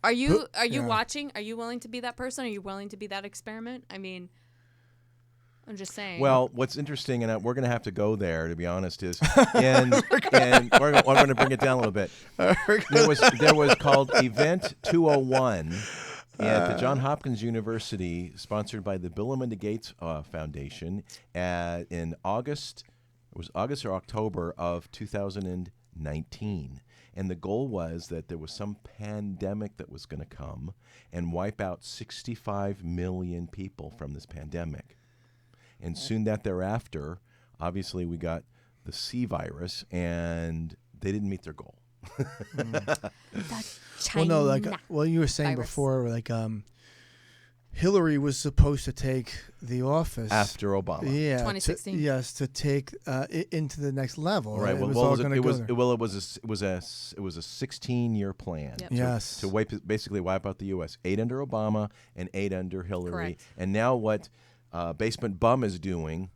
Are you yeah. watching? Are you willing to be that person? Are you willing to be that experiment? I mean, I'm just saying. Well, what's interesting, and we're going to have to go there, to be honest, is and we're going to bring it down a little bit. There was called Event 201 at the Johns Hopkins University, sponsored by the Bill and Melinda Gates Foundation, in August. It was August or October of 2019. And the goal was that there was some pandemic that was going to come and wipe out 65 million people from this pandemic. And soon thereafter, obviously, we got the C virus, and they didn't meet their goal. That Well, China no, like you were saying virus. before, like Hillary was supposed to take the office after Obama. Yeah, 2016. to take it into the next level. Right. It Well, was all going to go there. it was a 16-year plan. Yep. Yes. To basically wipe out the U.S. 8 under Obama and 8 under Hillary. Correct. And now what Basement Bum is doing.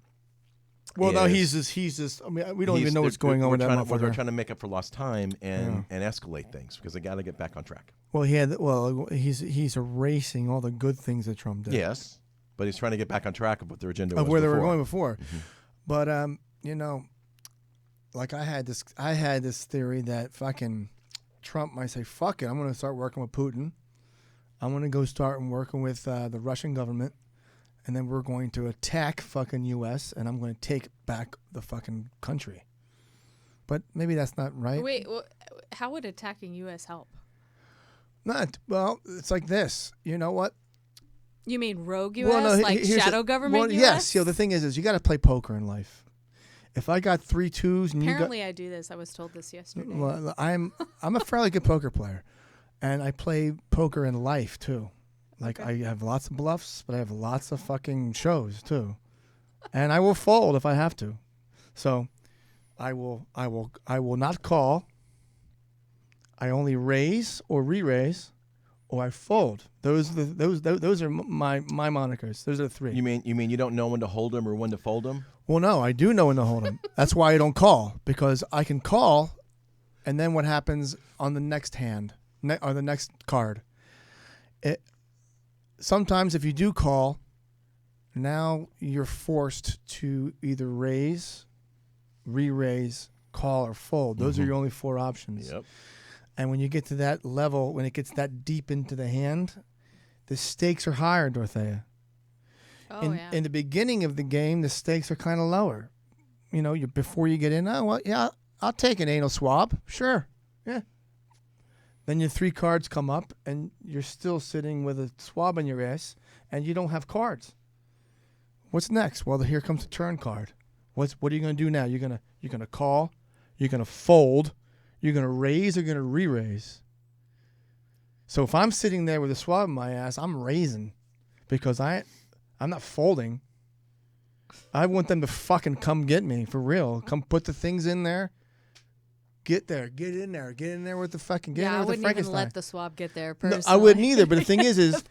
Well, no, he's just. I mean, we don't even know what's going on with that motherfucker. They're trying to make up for lost time and escalate things because they got to get back on track. Well, he's erasing all the good things that Trump did. Yes, but he's trying to get back on track of what their agenda was of where before. they were going before. Mm-hmm. But you know, like I had this theory that fucking Trump might say, "Fuck it, I'm going to start working with Putin. I'm going to go start working with the Russian government." And then we're going to attack fucking U.S. and I'm going to take back the fucking country. But maybe that's not right. Wait, how would attacking U.S. help? Well, it's like this. You know what? You mean rogue U.S., Well, no, like shadow government U.S.? Yes. You know, the thing is you got to play poker in life. If I got 3 2s and Apparently I do this. I was told this yesterday. Well, I'm a fairly good poker player. And I play poker in life, too. Like, I have lots of bluffs, but I have lots of fucking shows, too. And I will fold if I have to. So, I will not call. I only raise or re-raise, or I fold. Those are my monikers. Those are the 3. You mean you don't know when to hold them or when to fold them? Well, no, I do know when to hold them. That's why I don't call, because I can call, and then what happens on the next hand or the next card? Sometimes if you do call, now you're forced to either raise, re-raise, call, or fold. Those are your only 4 options. Yep. And when you get to that level, when it gets that deep into the hand, the stakes are higher, Dorothea. Oh, In the beginning of the game, the stakes are kind of lower. You know, before you get in, I'll take an anal swab. Sure. Yeah. Then your 3 cards come up, and you're still sitting with a swab in your ass, and you don't have cards. What's next? Well, here comes the turn card. What are you going to do now? You're gonna call, you're gonna fold, you're gonna raise, or you're gonna re-raise. So if I'm sitting there with a swab in my ass, I'm raising, because I'm not folding. I want them to fucking come get me for real. Come put the things in there. Get in there with the fucking. I with the wouldn't even Frankenstein. let the swab get there. No, Personally. I wouldn't either. But the thing is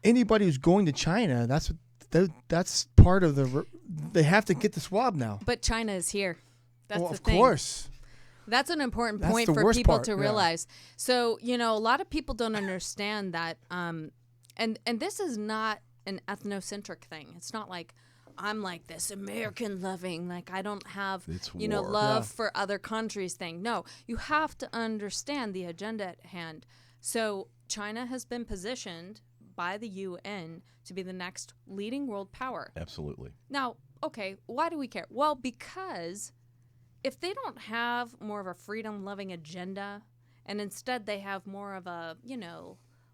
anybody who's going to China, that's part of the. They have to get the swab now. But China is here. That's the of thing. course. That's an important That's point the for worst people part, to yeah. realize. So, you know, a lot of people don't understand that. And this is not an ethnocentric thing. It's not like I'm like this American loving, like I don't have, love for other countries thing. No, you have to understand the agenda at hand. So China has been positioned by the UN to be the next leading world power. Absolutely. Now, okay, why do we care? Well, because if they don't have more of a freedom-loving agenda, and instead they have more of a,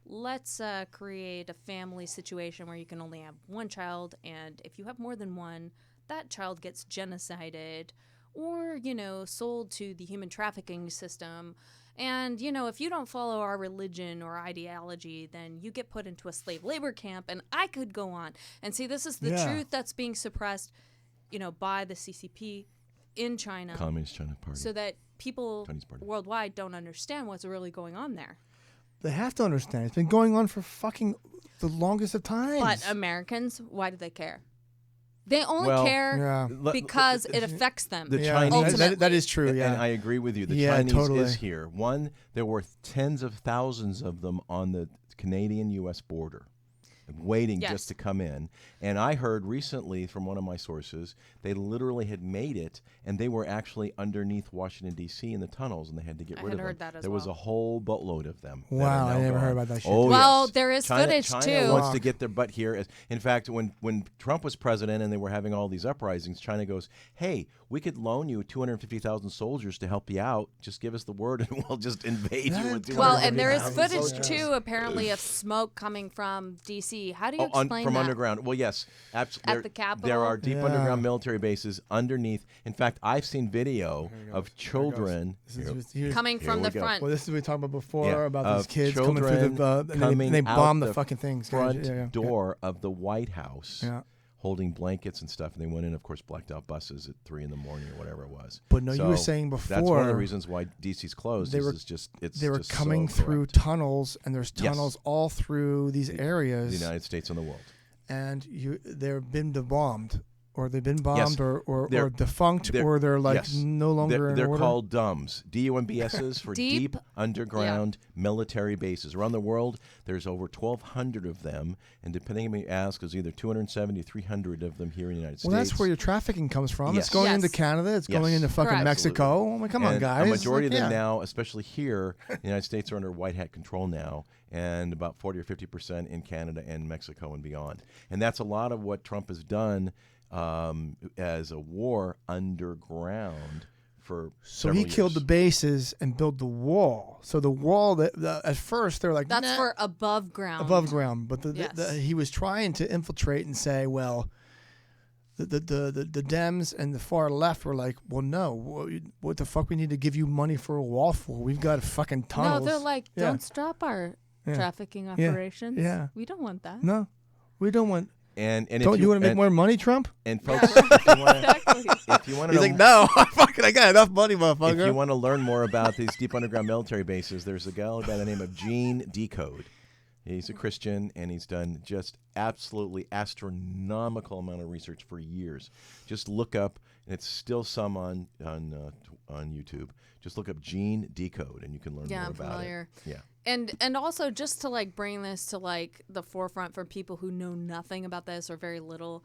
let's create a family situation where you can only have one child, and if you have more than one, that child gets genocided or, sold to the human trafficking system. And, if you don't follow our religion or ideology, then you get put into a slave labor camp, and I could go on. And see, this is the truth that's being suppressed, by the CCP in China. Communist China Party. So that people worldwide don't understand what's really going on there. They have to understand. It's been going on for fucking the longest of times. But Americans, why do they care? They only care because it affects them. The Chinese, that is true. Yeah, and I agree with you. The Chinese is here. One, there were tens of thousands of them on the Canadian-U.S. border, waiting just to come in. And I heard recently from one of my sources, they literally had made it, and they were actually underneath Washington, D.C. in the tunnels, and they had to get rid of them. Heard that as there was a whole boatload of them. Wow, I never heard about that shit. Oh, well, yes. there is footage, China too. wants to get their butt here. In fact, when Trump was president and they were having all these uprisings, China goes, hey, we could loan you 250,000 soldiers to help you out. Just give us the word, and we'll just invade you with 250,000 Well, and there is soldiers. footage, too, apparently, of smoke coming from D.C. DC. How do you explain from that? underground? Well, yes, absolutely. At the Capitol? There are deep Yeah. underground military bases underneath. In fact, I've seen video of children. Coming from we the go. front. Well, this is what we talked about before Yeah, about of these kids coming through the coming and they out bomb the fucking things. front Yeah. door of the White House, Yeah. holding blankets and stuff, and they went in, of course, blacked out buses at 3 a.m. or whatever it was. But no, you were So saying before that's one of the reasons why DC's closed. they were They were coming through tunnels, and there's tunnels all through these areas. the United States and the world. And they've been bombed, or they've been bombed, Yes. or They're- defunct, they're- or they're like yes. no longer They're in order. called DUMBs, DUMBSs for Deep- deep underground military bases. Around the world, there's over 1,200 of them, and depending on who you ask, there's either 270 to 300 of them here in the United States. Well, that's where your trafficking comes from. Yes. It's going into Yes. Canada. It's Yes. going into fucking Correct. Mexico. I mean, come on, And guys. a majority of them Yeah. now, especially here in the United States, are under white hat control now, and about 40 or 50% in Canada and Mexico and beyond. And that's a lot of what Trump has done as a war underground for So several he killed the years. bases and built the wall. So the wall that at first they were like That's nah, for above ground. above ground, but Yes. he was trying to infiltrate and say, well, the Dems and the far left were like, well, no, what the fuck? We need to give you money for a wall for? We've got fucking tunnels. No, they're like, Yeah. don't stop our Yeah. trafficking Yeah. operations. Yeah. We don't want that. No, we don't want. And Don't if you want to make and- more money, Trump? And folks, Exactly. if you want He's to like, no, I got enough money, motherfucker. if you want to learn more about these deep underground military bases, there's a guy by the name of Gene Decode. He's a Christian, and he's done just absolutely astronomical amount of research for years. Just look up, and it's still some on YouTube. Just look up Gene Decode, and you can learn Yeah, more I'm about familiar. it. Yeah. And also just to like bring this to like the forefront for people who know nothing about this or very little,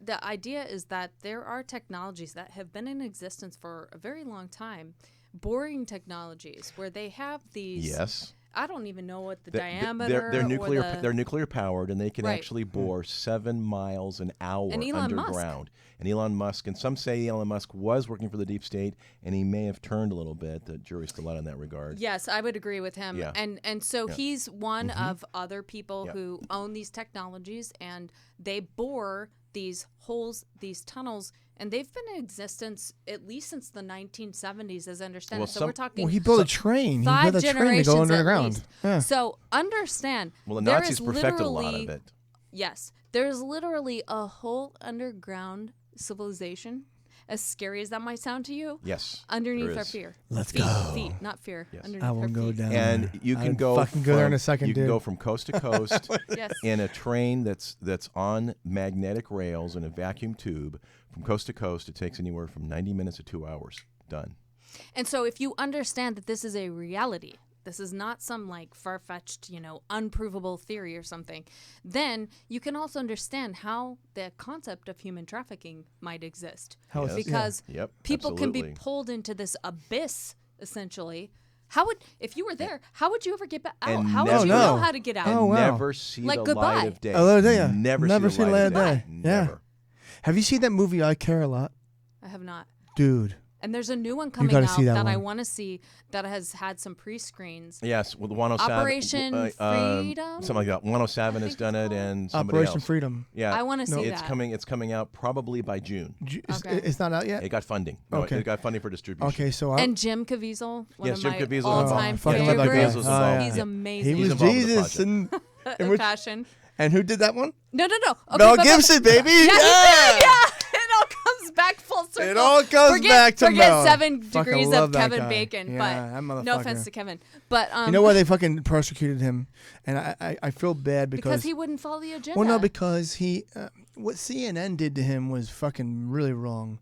the idea is that there are technologies that have been in existence for a very long time, boring technologies where they have these. Yes. I don't even know what the Th- diameter. They're or nuclear. the- They're nuclear powered, and they can Right. actually bore 7 miles an hour And Elon Musk. underground. And Elon Musk, and some say Elon Musk was working for the deep state, and he may have turned a little bit. The jury's still out in that regard. Yes, I would agree with him. Yeah. And so he's one of other people Yeah. who own these technologies, and they bore these holes, these tunnels, and they've been in existence at least since the 1970s, as I understand Well, it. So we're talking Well, he built a train. He 5 built a train to generations go at underground. least. Yeah. So understand. Well, the there Nazis is perfected a lot literally- of it. Yes, there's literally a whole underground civilization, as scary as that might sound to you. Yes. Underneath there our is. fear. Let's feet, go. Feet, not fear. Yes. Underneath I our won't go feet. down. And you can I'd go fucking go there in a second, You dude. can go from coast to coast Yes. in a train that's on magnetic rails in a vacuum tube. From coast to coast, it takes anywhere from 90 minutes to 2 hours. Done. And so if you understand that this is a reality, this is not some like far-fetched, unprovable theory or something, then you can also understand how the concept of human trafficking might exist. How Yes. Because Yep, people can be absolutely. pulled into this abyss, essentially. If you were there, how would you ever get back out? And How never- would you Oh, know no. how to get out? And Oh, wow. never see Like, the goodbye. light of day. Oh, yeah. Never see the light of day. Yeah. Never. Have you seen that movie I Care a Lot? I have not. Dude. And there's a new one coming gotta out see that I one. want to see that has had some pre-screens. Yes, with 107. Operation Freedom? Something like that. 107 has think done it's it, called. and somebody Operation else. Freedom. Yeah. I wanna see it's that. coming. It's coming out probably by June. Okay. It's not out yet? It got funding. No, Okay. it got funding for distribution. Okay, so And Jim Caviezel, one Yes, of Jim my Caviezel's all-time involved. fucking love that guy. favorites. Caviezel's involved. He's Yeah. amazing. he He's was involved in the Jesus. project. And The passion. and who did that one? No. Okay, Mel but- Gibson, baby. Yeah, he did, yeah. It all comes back full circle. It all comes back to forget Mel. 7 Fucking degrees love of that Kevin guy. Bacon, Yeah, that but no offense motherfucker. to Kevin. But You know why they fucking persecuted him? And I feel bad because he wouldn't follow the agenda. Well, no, because he what CNN did to him was fucking really wrong.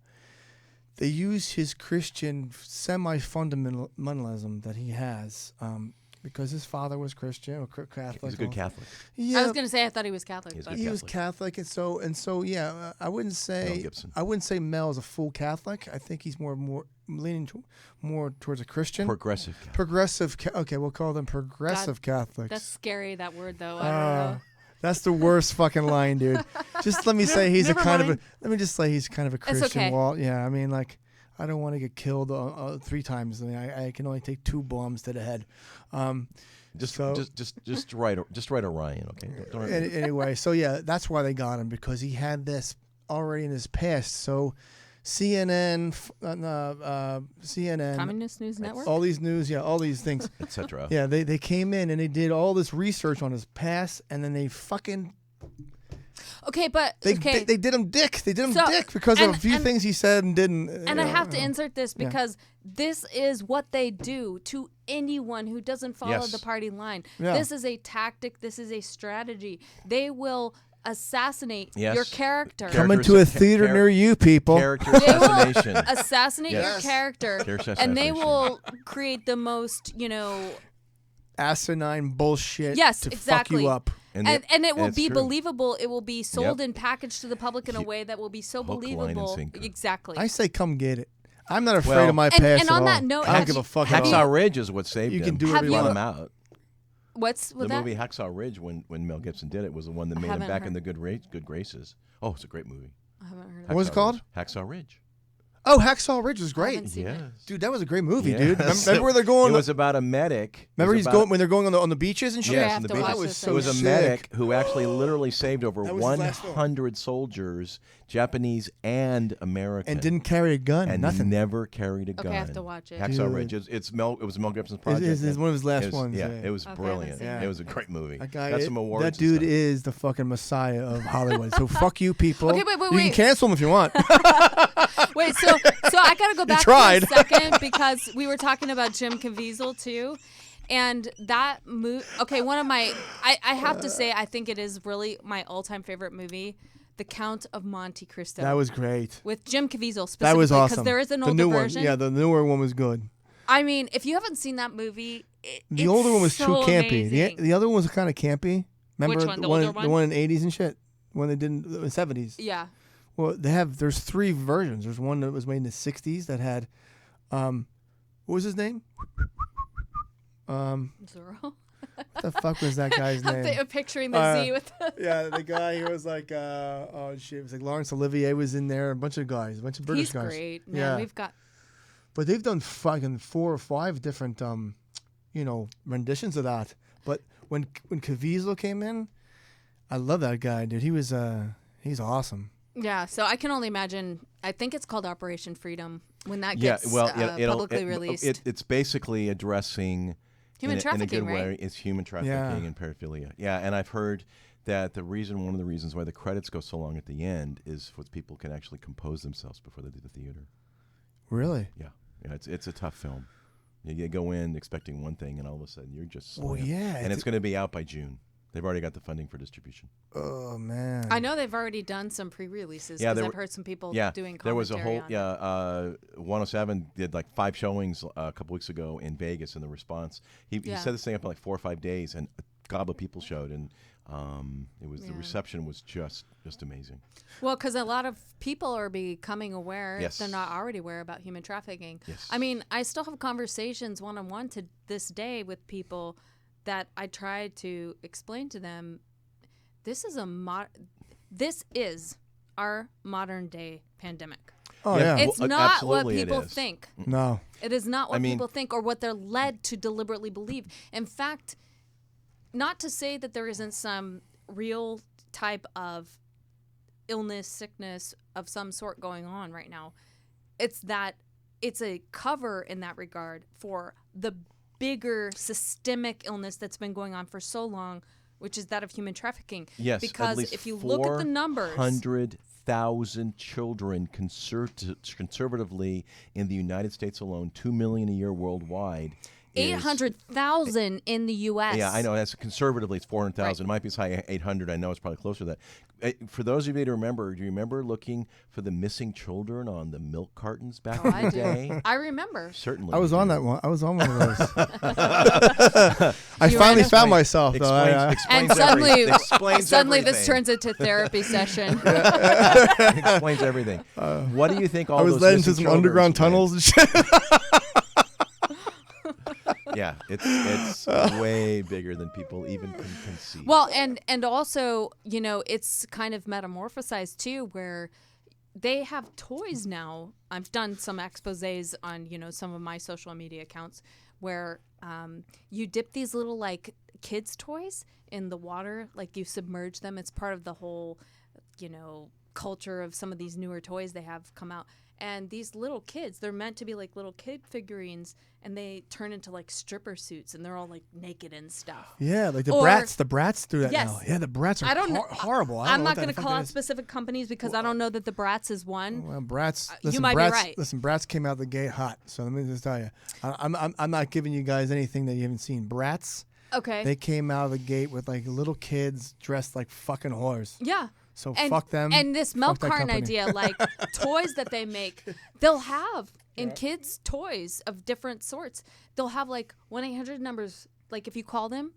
They used his Christian semi-fundamentalism that he has because his father was Christian or Catholic. He's a good Catholic. Yeah, I was gonna say I thought he was Catholic, He's but good. he was Catholic, and so yeah. I wouldn't Mel say Gibson. Mel is a full Catholic. I think he's more leaning more towards a Christian. Progressive Catholic. Progressive. Okay, we'll call them progressive Catholics. that's scary. That word, though. I don't know. That's the worst fucking line, dude. Just let me say he's never a kind of mind. a. Let me just say he's kind of a Christian. okay. Wall. Yeah, I mean, like, I don't want to get killed 3 times. I mean, I can only take 2 bombs to the head. Just write Orion, okay? Don't Anyway, so yeah, that's why they got him, because he had this already in his past. So CNN, Communist News Network. all these news, all these things, etc. Yeah, they came in and they did all this research on his past, and then they fucking Okay, but they did him dick. They did him dick because of a few things he said and didn't. And I have to insert this because this is what they do to anyone who doesn't follow the party line. Yeah. This is a tactic. This is a strategy. They will assassinate your character. Coming to a theater near you, people. Character assassination. They will assassinate your character, and they will create the most, asinine bullshit. Yes, to exactly. fuck you up. And it will be true. believable. It will be sold and packaged to the public in a way that will be so Hook, line, and believable. sinker. Exactly. I say, come get it. I'm not afraid of my past and at on all. that note, I don't give a fuck at all. Hacksaw Ridge is what saved You him. can do whatever you brought want. him out. What's with The that? movie Hacksaw Ridge, when Mel Gibson did it, was the one that made him haven't back heard. in the good graces. Oh, it's a great movie. I haven't heard of What was it called? Hacksaw Ridge. Oh, Hacksaw Ridge was I great. haven't seen it. Dude, that was a great movie, Yes. dude. Remember where they're going? It was about a medic. Remember It was about- when they're going on the beaches and shit? I Yes, have on the to beaches. watch That was this so It was a sick. medic who actually literally saved over That was the last one. 100 soldiers, Japanese and American, And didn't carry a gun. and nothing. never carried a gun. Okay, I have to watch it. Hacksaw Dude. Ridge. It was Mel Gibson's project. It's one of his last It was- ones. Yeah, it was Okay, I haven't brilliant. seen it. It was a great movie. That guy, Got some awards. that and dude stuff. is the fucking messiah of Hollywood. So fuck you, people. Okay, wait, You can wait. cancel him if you want. Wait, so I gotta go back tried. for a second because we were talking about Jim Caviezel too, and that movie. Okay, one of my, I have to say, I think it is really my all-time favorite movie, The Count of Monte Cristo. That was great. with Jim Caviezel specifically. That was awesome. Because there is an the older new version. one. Yeah, the newer one was good. I mean, if you haven't seen that movie, The it's older one was so too campy. amazing. The other one was kind of campy. Remember Which one? The one, older one? The one in the 80s and shit. When they did in the 70s. Yeah. Well, there's 3 versions. There's one that was made in the 60s that had, what was his name? Zorro. What the fuck was that guy's name? I'm picturing the Z with the... Yeah, the guy he was like, oh shit, it was like Laurence Olivier was in there, a bunch of guys, a bunch of British He's guys. great. Man, Yeah. we've got... But they've done fucking 4 or 5 different, renditions of that. But when Caviezel came in, I love that guy, dude. He was, he's awesome. Yeah, so I can only imagine. I think it's called Operation Freedom when that Yeah, gets well, publicly released. It's basically addressing Human in a trafficking, good right? way. It's human trafficking Yeah. and paraphilia. Yeah, and I've heard that one of the reasons why the credits go so long at the end is so people can actually compose themselves before they do the theater. Really? Yeah, it's a tough film. You go in expecting one thing, and all of a sudden you're just Well, yeah, and it's going to be out by June. They've already got the funding for distribution. Oh man. I know they've already done some pre-releases Yeah, because there I've were- heard some people Yeah, doing commentary there was a whole on it. 107 did like 5 showings a couple weeks ago in Vegas, and the response he set this thing up in like 4 or 5 days, and a gob of people showed, and it was the reception was just amazing. Well, because a lot of people are becoming aware, Yes. if they're not already aware, about human trafficking. Yes. I mean, I still have conversations one-on-one to this day with people that I try to explain to them, this is our modern day pandemic. Oh Yeah. yeah. It's Well, not what absolutely it people is. think. No. It is not what I mean- people think or what they're led to deliberately believe. In fact, not to say that there isn't some real type of illness, sickness of some sort going on right now. It's that it's a cover in that regard for the bigger systemic illness that's been going on for so long, which is that of human trafficking. Yes, because at least if you look at the numbers, 100,000 children conservatively in the United States alone, 2 million a year worldwide. 800,000 in the U.S. Yeah, I know. That's conservatively, it's 400,000. It might be as high as 800. I know it's probably closer to that. For those of you to remember, do you remember looking for the missing children on the milk cartons back in I the do. day? I remember. Certainly. I was you on do. that one. I was on one of those. I You finally were- found myself though. And suddenly, explains suddenly this everything. turns into therapy session. explains everything. What do you think all I was those led into missing some underground children tunnels and shit. Yeah, it's way bigger than people even can conceive. Well, and also, it's kind of metamorphosized too, where they have toys now. I've done some exposés on, some of my social media accounts where you dip these little like kids' toys in the water, like you submerge them. It's part of the whole, culture of some of these newer toys they have come out. And these little kids, they're meant to be like little kid figurines, and they turn into like stripper suits, and they're all like naked and stuff. Yeah, like the Bratz. The Bratz do that now. Yeah, the Bratz are horrible. I'm not going to call out specific companies because I don't know that the Bratz is one. Well, Bratz. Listen, you might be right. Listen, Bratz came out the gate hot. So let me just tell you, I'm not giving you guys anything that you haven't seen. Bratz. Okay. They came out of the gate with like little kids dressed like fucking whores. Yeah. So fuck them. And this milk carton idea, like toys that they make, they'll have in kids' toys of different sorts. They'll have like 1-800 numbers. Like if you call them,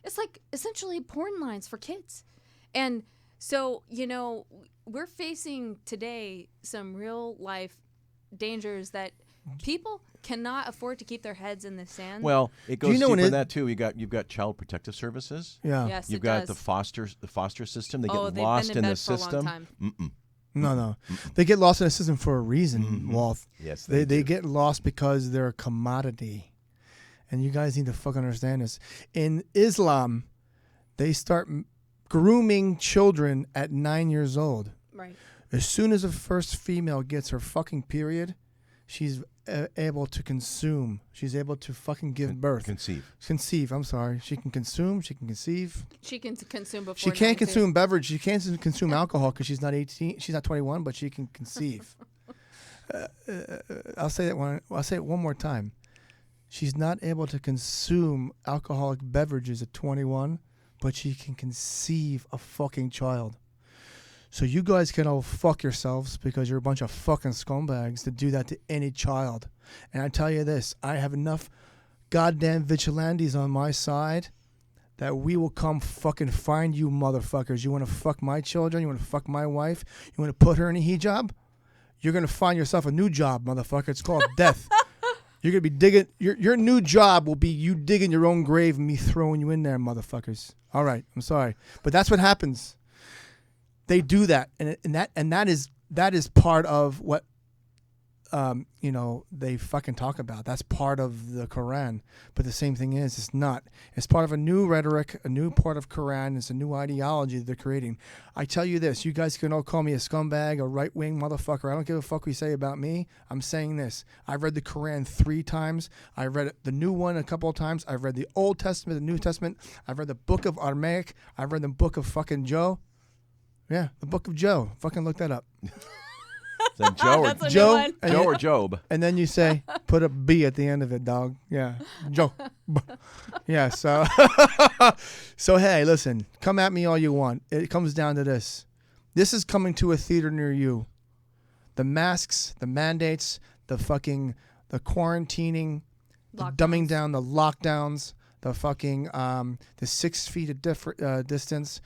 it's like essentially porn lines for kids. And so, we're facing today some real life dangers that people cannot afford to keep their heads in the sand. Well, it goes deeper than that too. You've got child protective services. Yeah. Yes, You've got the foster system. They get lost in the system. No. They get lost in the system for a reason, Walt. Yes, they get lost because they're a commodity. And you guys need to fucking understand this. In Islam, they start grooming children at 9 years old. Right. As soon as the first female gets her fucking period, she's able to consume. She's able to fucking give birth. Conceive. I'm sorry. She can consume. She can conceive. She can consume before. She can't consume beverage. She can't consume alcohol because she's not 18. She's not 21, but she can conceive. I'll say it one more time. She's not able to consume alcoholic beverages at 21, but she can conceive a fucking child. So you guys can all fuck yourselves because you're a bunch of fucking scumbags to do that to any child. And I tell you this, I have enough goddamn vigilantes on my side that we will come fucking find you motherfuckers. You want to fuck my children? You want to fuck my wife? You want to put her in a hijab? You're going to find yourself a new job, motherfucker. It's called death. You're going to be digging. Your new job will be you digging your own grave and me throwing you in there, motherfuckers. All right, I'm sorry. But that's what happens. They do that, and that is part of what they fucking talk about. That's part of the Quran. But the same thing is, it's not. It's part of a new rhetoric, a new part of Quran. It's a new ideology that they're creating. I tell you this, you guys can all call me a scumbag, a right-wing motherfucker. I don't give a fuck what you say about me. I'm saying this. I've read the Quran 3 times. I read the new one a couple of times. I've read the Old Testament, the New Testament. I've read the book of Aramaic. I've read the book of fucking Joe. Yeah, the book of Joe. Fucking look that up. Is that Joe or Joe or Job? And then you say, put a B at the end of it, dog. Yeah, Joe. Yeah, so hey, listen, come at me all you want. It comes down to this. This is coming to a theater near you. The masks, the mandates, the quarantining, the dumbing down, the lockdowns, the fucking the 6 feet of distance.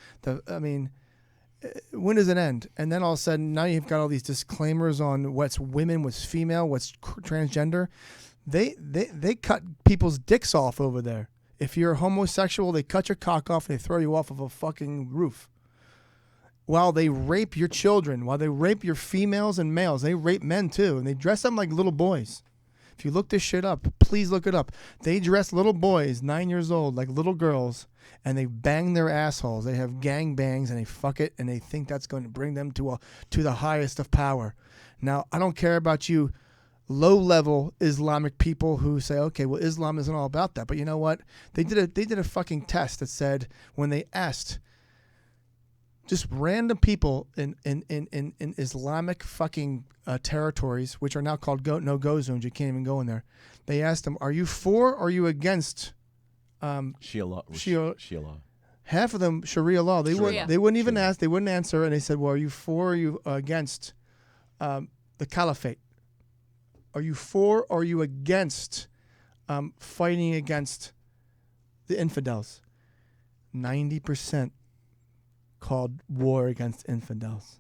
When does it end? And then all of a sudden, now you've got all these disclaimers on what's women, what's female, what's transgender. They cut people's dicks off over there. If you're homosexual, they cut your cock off and they throw you off of a fucking roof. While they rape your children, while they rape your females and males, they rape men too, and they dress them like little boys. If you look this shit up, please look it up. They dress little boys, 9 years old, like little girls, and they bang their assholes. They have gang bangs, and they fuck it, and they think that's going to bring them to the highest of power. Now, I don't care about you low-level Islamic people who say, okay, well, Islam isn't all about that. But you know what? They did a fucking test that said when they asked just random people in Islamic fucking territories, which are now called no-go zones. You can't even go in there. They asked them, are you for or are you against Sharia law? Half of them, Sharia law. They wouldn't even ask. They wouldn't answer. And they said, well, are you for or are you against the caliphate? Are you for or are you against fighting against the infidels? 90% called war against infidels.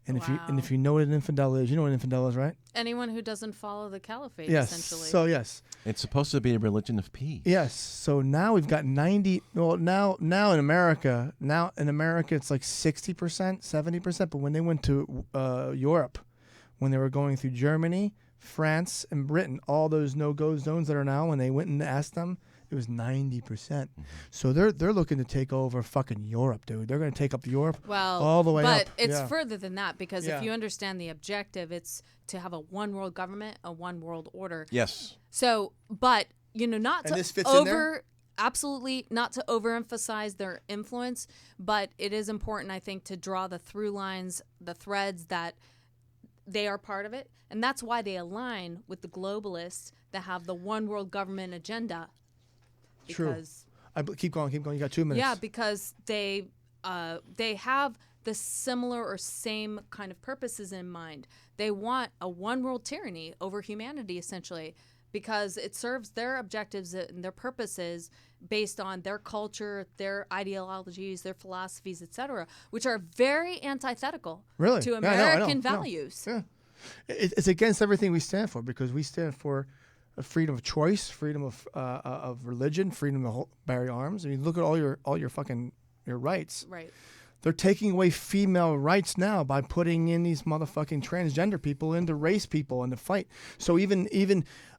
And if you know what an infidel is, you know what an infidel is, right? Anyone who doesn't follow the caliphate, yes. essentially. So yes. It's supposed to be a religion of peace. Yes. So now we've got 90. Well, now in America, it's like 60%, 70%. But when they went to Europe, when they were going through Germany, France and Britain, all those no-go zones that are now, when they went and asked them, it was 90%. Mm-hmm. So they're looking to take over fucking Europe, dude. They're going to take up Europe Well, all the way up. but it's Yeah. further than that, because Yeah. if you understand the objective, it's to have a one world government, a one world order. Yes. So, but not And to this fits in there? absolutely not to overemphasize their influence, but it is important, I think, to draw the through lines, the threads that they are part of it, and that's why they align with the globalists that have the one world government agenda. True. Because Keep going. You got 2 minutes. yeah, because they have the similar or same kind of purposes in mind. They want a one world tyranny over humanity, essentially, because it serves their objectives and their purposes based on their culture, their ideologies, their philosophies, etc., which are very antithetical Really? to Yeah, I know, American I know. values. Yeah. It's against everything we stand for, because we stand for freedom of choice, freedom of religion, freedom to bear arms. I mean, look at all your fucking your rights. Right. They're taking away female rights now by putting in these motherfucking transgender people into race people in the fight. So even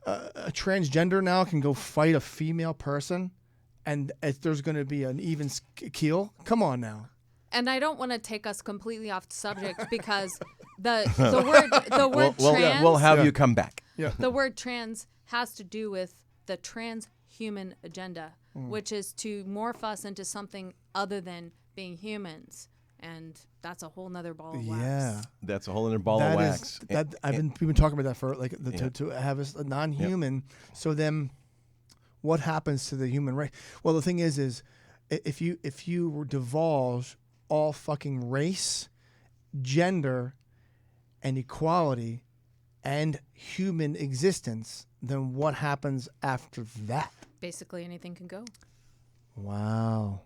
a transgender now can go fight a female person, and there's going to be an even keel. Come on now. And I don't want to take us completely off the subject because the word trans. We'll have you come back. Yeah. The word trans has to do with the transhuman agenda, which is to morph us into something other than being humans, and that's a whole nother ball of wax. Yeah. That's a whole other ball of wax. We've been talking about that for to have a non-human. So then, what happens to the human race? Well, the thing is if you divulge all fucking race, gender, and equality, and human existence, then what happens after that? Basically, anything can go. Wow.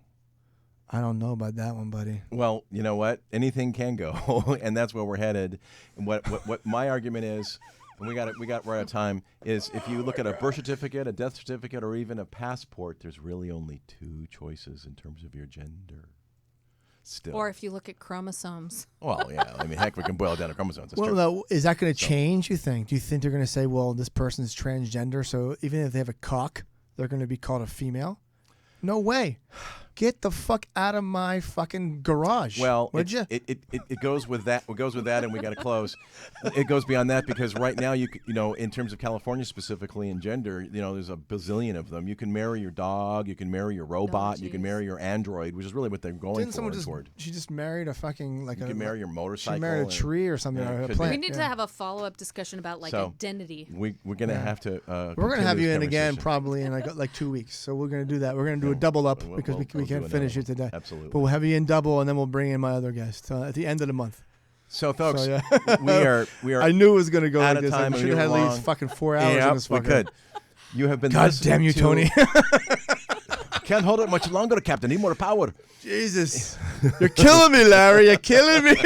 I don't know about that one, buddy. Well, you know what? Anything can go, and that's where we're headed. And what my argument is, and we got right out of time, is if you look at a birth certificate, a death certificate, or even a passport, there's really only 2 choices in terms of your gender. Still. Or if you look at chromosomes. Well, yeah. I mean, heck, we can boil it down to chromosomes. That's true. No, is that going to change, you think? Do you think they're going to say, well, this person's transgender, so even if they have a cock, they're going to be called a female? No way. Get the fuck out of my fucking garage. Well, would you? It goes with that. It goes with that, and we got to close. It goes beyond that, because right now in terms of California specifically in gender, there's a bazillion of them. You can marry your dog, you can marry your robot, you can marry your android, which is really what they're going Didn't someone toward. She just married a fucking You can marry your motorcycle. She married a tree or something. Or a could be. plant. We need to have a follow-up discussion about identity. We're gonna have to. We're gonna have you in again conversation. probably in like 2 weeks. So we're gonna do that. We're gonna do a double up because we we'll can't do finish another it today. Absolutely. But we'll have you in double, and then we'll bring in my other guest at the end of the month. So, folks, So, we are. I knew it was gonna go out like of this. time, We and should have we had were at least long. fucking 4 hours Yeah, in this we fucker. could. You have been. God damn you, Tony! Can't hold it much longer, Captain. Need more power. Jesus, you're killing me, Larry. You're killing me.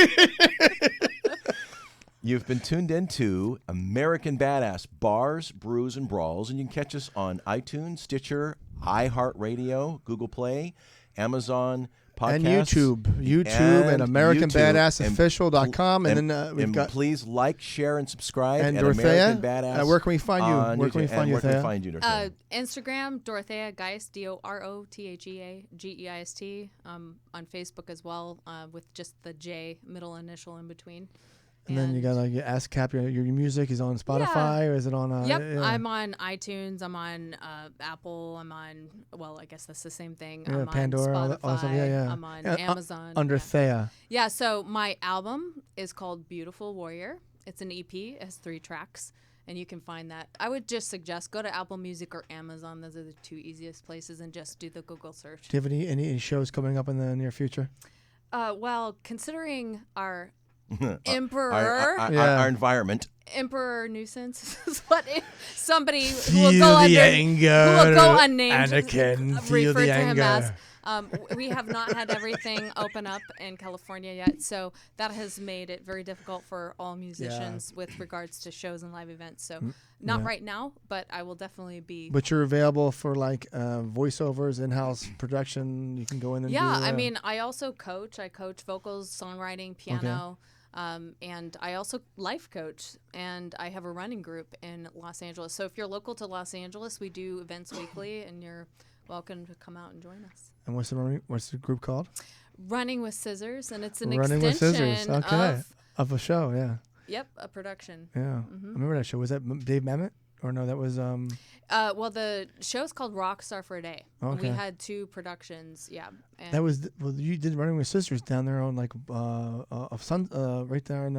You've been tuned into American Badass Bars, Brews, and Brawls, and you can catch us on iTunes, Stitcher, iHeartRadio, Google Play, Amazon Podcasts, and YouTube, and AmericanBadassOfficial.com, and then we've got. Please like, share, and subscribe. And at Dorothea, American Badass where can we find you? on Where can we YouTube. find And you, where can we Dorothea? find you, Dorothea? Instagram, Dorothea Geist, DOROTHEA on Facebook as well, with just the J middle initial in between. And then you got like ASCAP. Your music is on Spotify, or is it on? Yep, yeah. I'm on iTunes. I'm on Apple. I'm on. Well, I guess that's the same thing. Yeah, I'm Pandora, on all Spotify. that stuff. Yeah. I'm on Yeah, Amazon. Under Thea. Yeah. So my album is called Beautiful Warrior. It's an EP. It has 3 tracks, and you can find that. I would just suggest go to Apple Music or Amazon. Those are the 2 easiest places, and just do the Google search. Do you have any shows coming up in the near future? Well, considering our Emperor. Our environment. Emperor nuisance is what somebody who Feel will go the under, anger, who will go unnamed Anakin, feel refer the to him anger. as. We have not had everything open up in California yet, so that has made it very difficult for all musicians with regards to shows and live events. So not right now, but I will definitely be. But you're available for like voiceovers, in-house production. You can go in and do, I mean, I also coach. I coach vocals, songwriting, piano. And I also life coach, and I have a running group in Los Angeles. So if you're local to Los Angeles, we do events weekly, and you're welcome to come out and join us. And what's the group called? Running with Scissors, and it's an Running with extension Scissors. Okay. Of a show, yeah. Yep, a production. Yeah. I remember that show. Was that Dave Mamet? Or no, that was Well, the show's called Rockstar for a Day. Okay. We had 2 productions. Yeah. And that was you did Running with Sisters down there on like right there in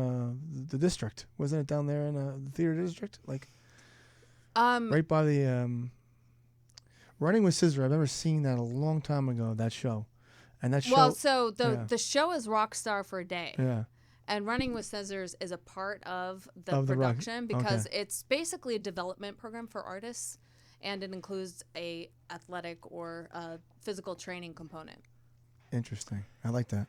the district, wasn't it? Down there in the theater district, like right by the Running with Sisters. I remember seeing that a long time ago. That show, and that show. Well, so the show is Rockstar for a Day. Yeah. And Running with Scissors is a part of the Of the production because okay. it's basically a development program for artists, and it includes a athletic or physical training component. Interesting. I like that.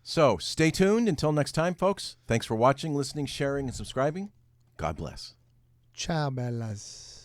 So stay tuned until next time, folks. Thanks for watching, listening, sharing, and subscribing. God bless. Ciao, bellas.